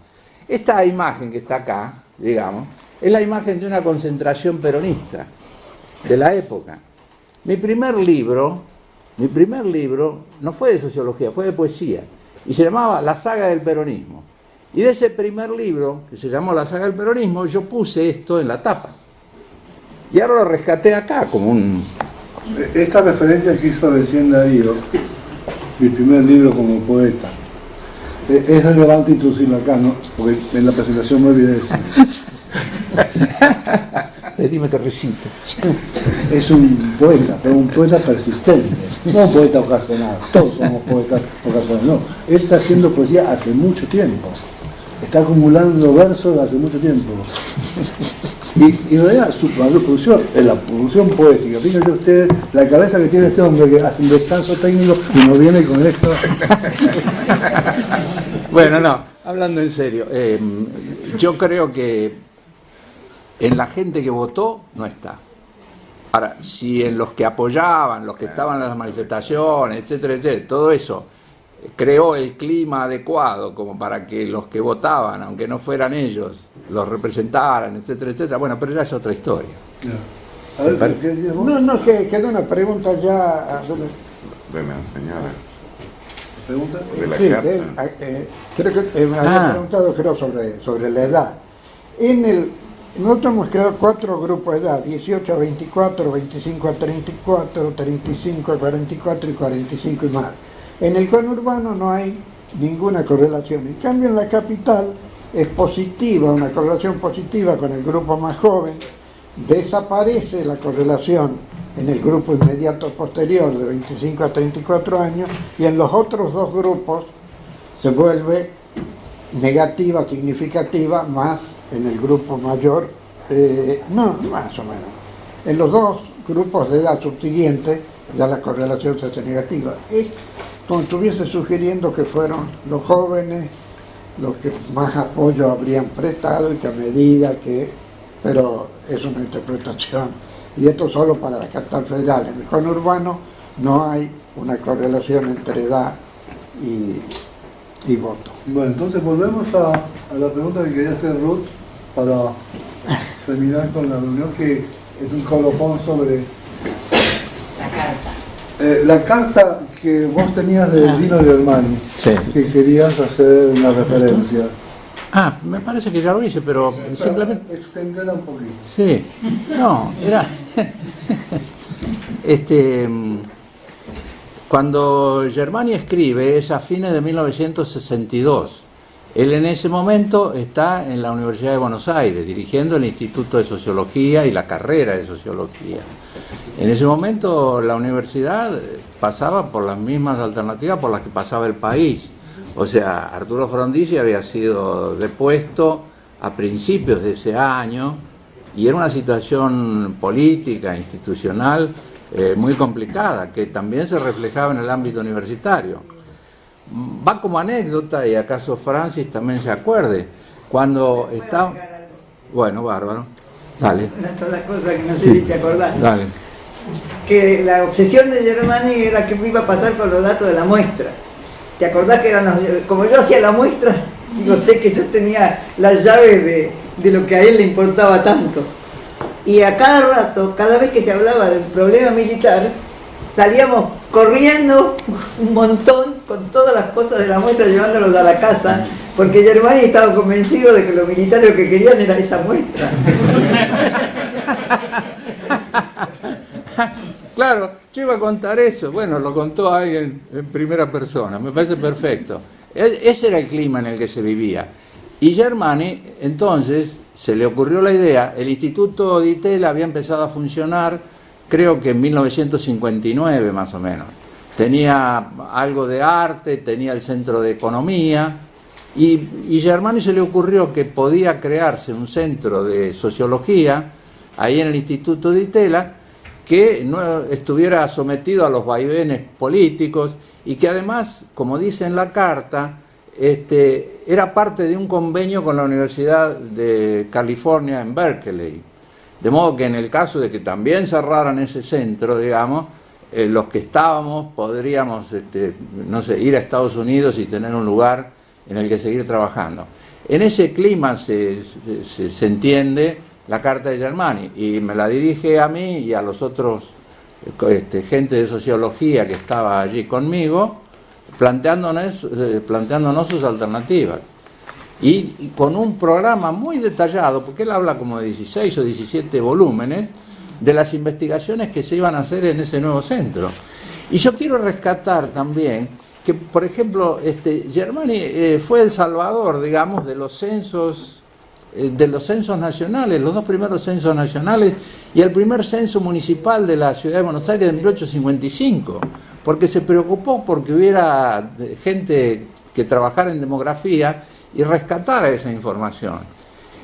Esta imagen que está acá, digamos, es la imagen de una concentración peronista de la época. Mi primer libro no fue de sociología, fue de poesía, y se llamaba La saga del peronismo. Y de ese primer libro, que se llamó La saga del peronismo, yo puse esto en la tapa. Y ahora lo rescaté acá como un... Esta referencia que hizo recién Darío, mi primer libro como poeta, es relevante introducirlo acá, ¿no? Porque en la presentación me olvidé de decir. Dime te recito. Es un poeta, pero un poeta persistente, no un poeta ocasional. Todos somos poetas ocasionales, no. Él está haciendo poesía hace mucho tiempo. Está acumulando versos hace mucho tiempo. Y en realidad su producción es la producción poética. Fíjense ustedes la cabeza que tiene este hombre, que hace un descanso técnico y nos viene con esto. Bueno, no, hablando en serio, yo creo que en la gente que votó no está. Ahora, si en los que apoyaban, los que estaban en las manifestaciones, etcétera, etcétera, todo eso creó el clima adecuado como para que los que votaban, aunque no fueran ellos, los representaran, etcétera, etcétera, bueno, pero ya es otra historia. A ver, ¿qué dices vos? No, que quedó una pregunta ya. De la señora. ¿Pregunta? De la Sí, carta. creo que me había preguntado sobre la edad. Nosotros hemos creado 4 grupos de edad, 18 a 24, 25 a 34, 35 a 44 y 45 y más. En el conurbano no hay ninguna correlación. En cambio, en la capital es positiva, una correlación positiva con el grupo más joven. Desaparece la correlación en el grupo inmediato posterior de 25 a 34 años y en los otros 2 grupos se vuelve negativa, significativa, más en el grupo mayor, no, más o menos. En los 2 grupos de edad subsiguientes ya la correlación se hace negativa. Es como estuviese sugiriendo que fueron los jóvenes los que más apoyo habrían prestado y que a medida que... Pero es una interpretación. Y esto solo para la capital federal. En el conurbano no hay una correlación entre edad y voto. Bueno, entonces volvemos a la pregunta que quería hacer Ruth para terminar con la reunión, que es un colofón sobre La carta. la carta que vos tenías de Dino Germani, Sí. que querías hacer una referencia. Me parece que ya lo hice, pero simplemente... Extenderla un poquito. Sí, no, era... Cuando Germani escribe es a fines de 1962. Él en ese momento está en la Universidad de Buenos Aires, dirigiendo el Instituto de Sociología y la carrera de Sociología. En ese momento la universidad pasaba por las mismas alternativas por las que pasaba el país. O sea, Arturo Frondizi había sido depuesto a principios de ese año y era una situación política, institucional, muy complicada, que también se reflejaba en el ámbito universitario. Va como anécdota, y acaso Francis también se acuerde, cuando estaba... Bueno, bárbaro. Dale. Una sola cosa que no sé si te acordás. Dale. Que la obsesión de Germani era que me iba a pasar con los datos de la muestra. ¿Te acordás que eran como yo hacía la muestra? Digo, sé que yo tenía las llaves de lo que a él le importaba tanto. Y a cada rato, cada vez que se hablaba del problema militar, salíamos corriendo un montón con todas las cosas de la muestra, llevándolos a la casa, porque Germani estaba convencido de que los militares lo que querían era esa muestra. Claro, yo iba a contar eso. Bueno, lo contó alguien en primera persona, me parece perfecto. Ese era el clima en el que se vivía. Y Germani, entonces, se le ocurrió la idea, el Instituto Di Tella había empezado a funcionar, creo que en 1959 más o menos. Tenía algo de arte, tenía el centro de economía, y Germani se le ocurrió que podía crearse un centro de sociología ahí en el Instituto Di Tella, que no estuviera sometido a los vaivenes políticos y que además, como dice en la carta, era parte de un convenio con la Universidad de California en Berkeley. De modo que en el caso de que también cerraran ese centro, digamos, los que estábamos podríamos, no sé, ir a Estados Unidos y tener un lugar en el que seguir trabajando. En ese clima se entiende la carta de Germani, y me la dirige a mí y a los otros gente de sociología que estaba allí conmigo, planteándonos sus alternativas. Y con un programa muy detallado, porque él habla como de 16 o 17 volúmenes, de las investigaciones que se iban a hacer en ese nuevo centro. Y yo quiero rescatar también que, por ejemplo, Germani fue el salvador, digamos, de los censos nacionales, los dos primeros censos nacionales y el primer censo municipal de la ciudad de Buenos Aires de 1855, porque se preocupó porque hubiera gente que trabajara en demografía y rescatara esa información.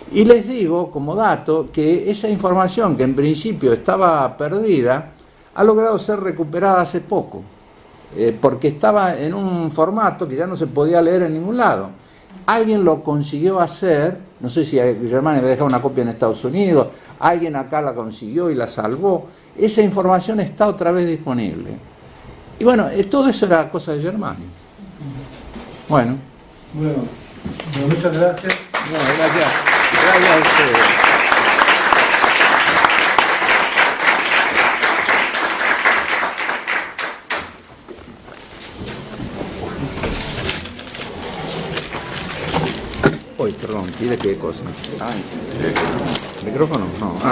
Y les digo, como dato, que esa información que en principio estaba perdida, ha logrado ser recuperada hace poco, porque estaba en un formato que ya no se podía leer en ningún lado. Alguien lo consiguió hacer, no sé si Germani me dejó una copia en Estados Unidos, alguien acá la consiguió y la salvó. Esa información está otra vez disponible. Y bueno, todo eso era cosa de Germani. Bueno, muchas gracias. No, gracias a ustedes. Uy, perdón, ¿pide qué cosa? Ay, ¿Micrófono? No. no.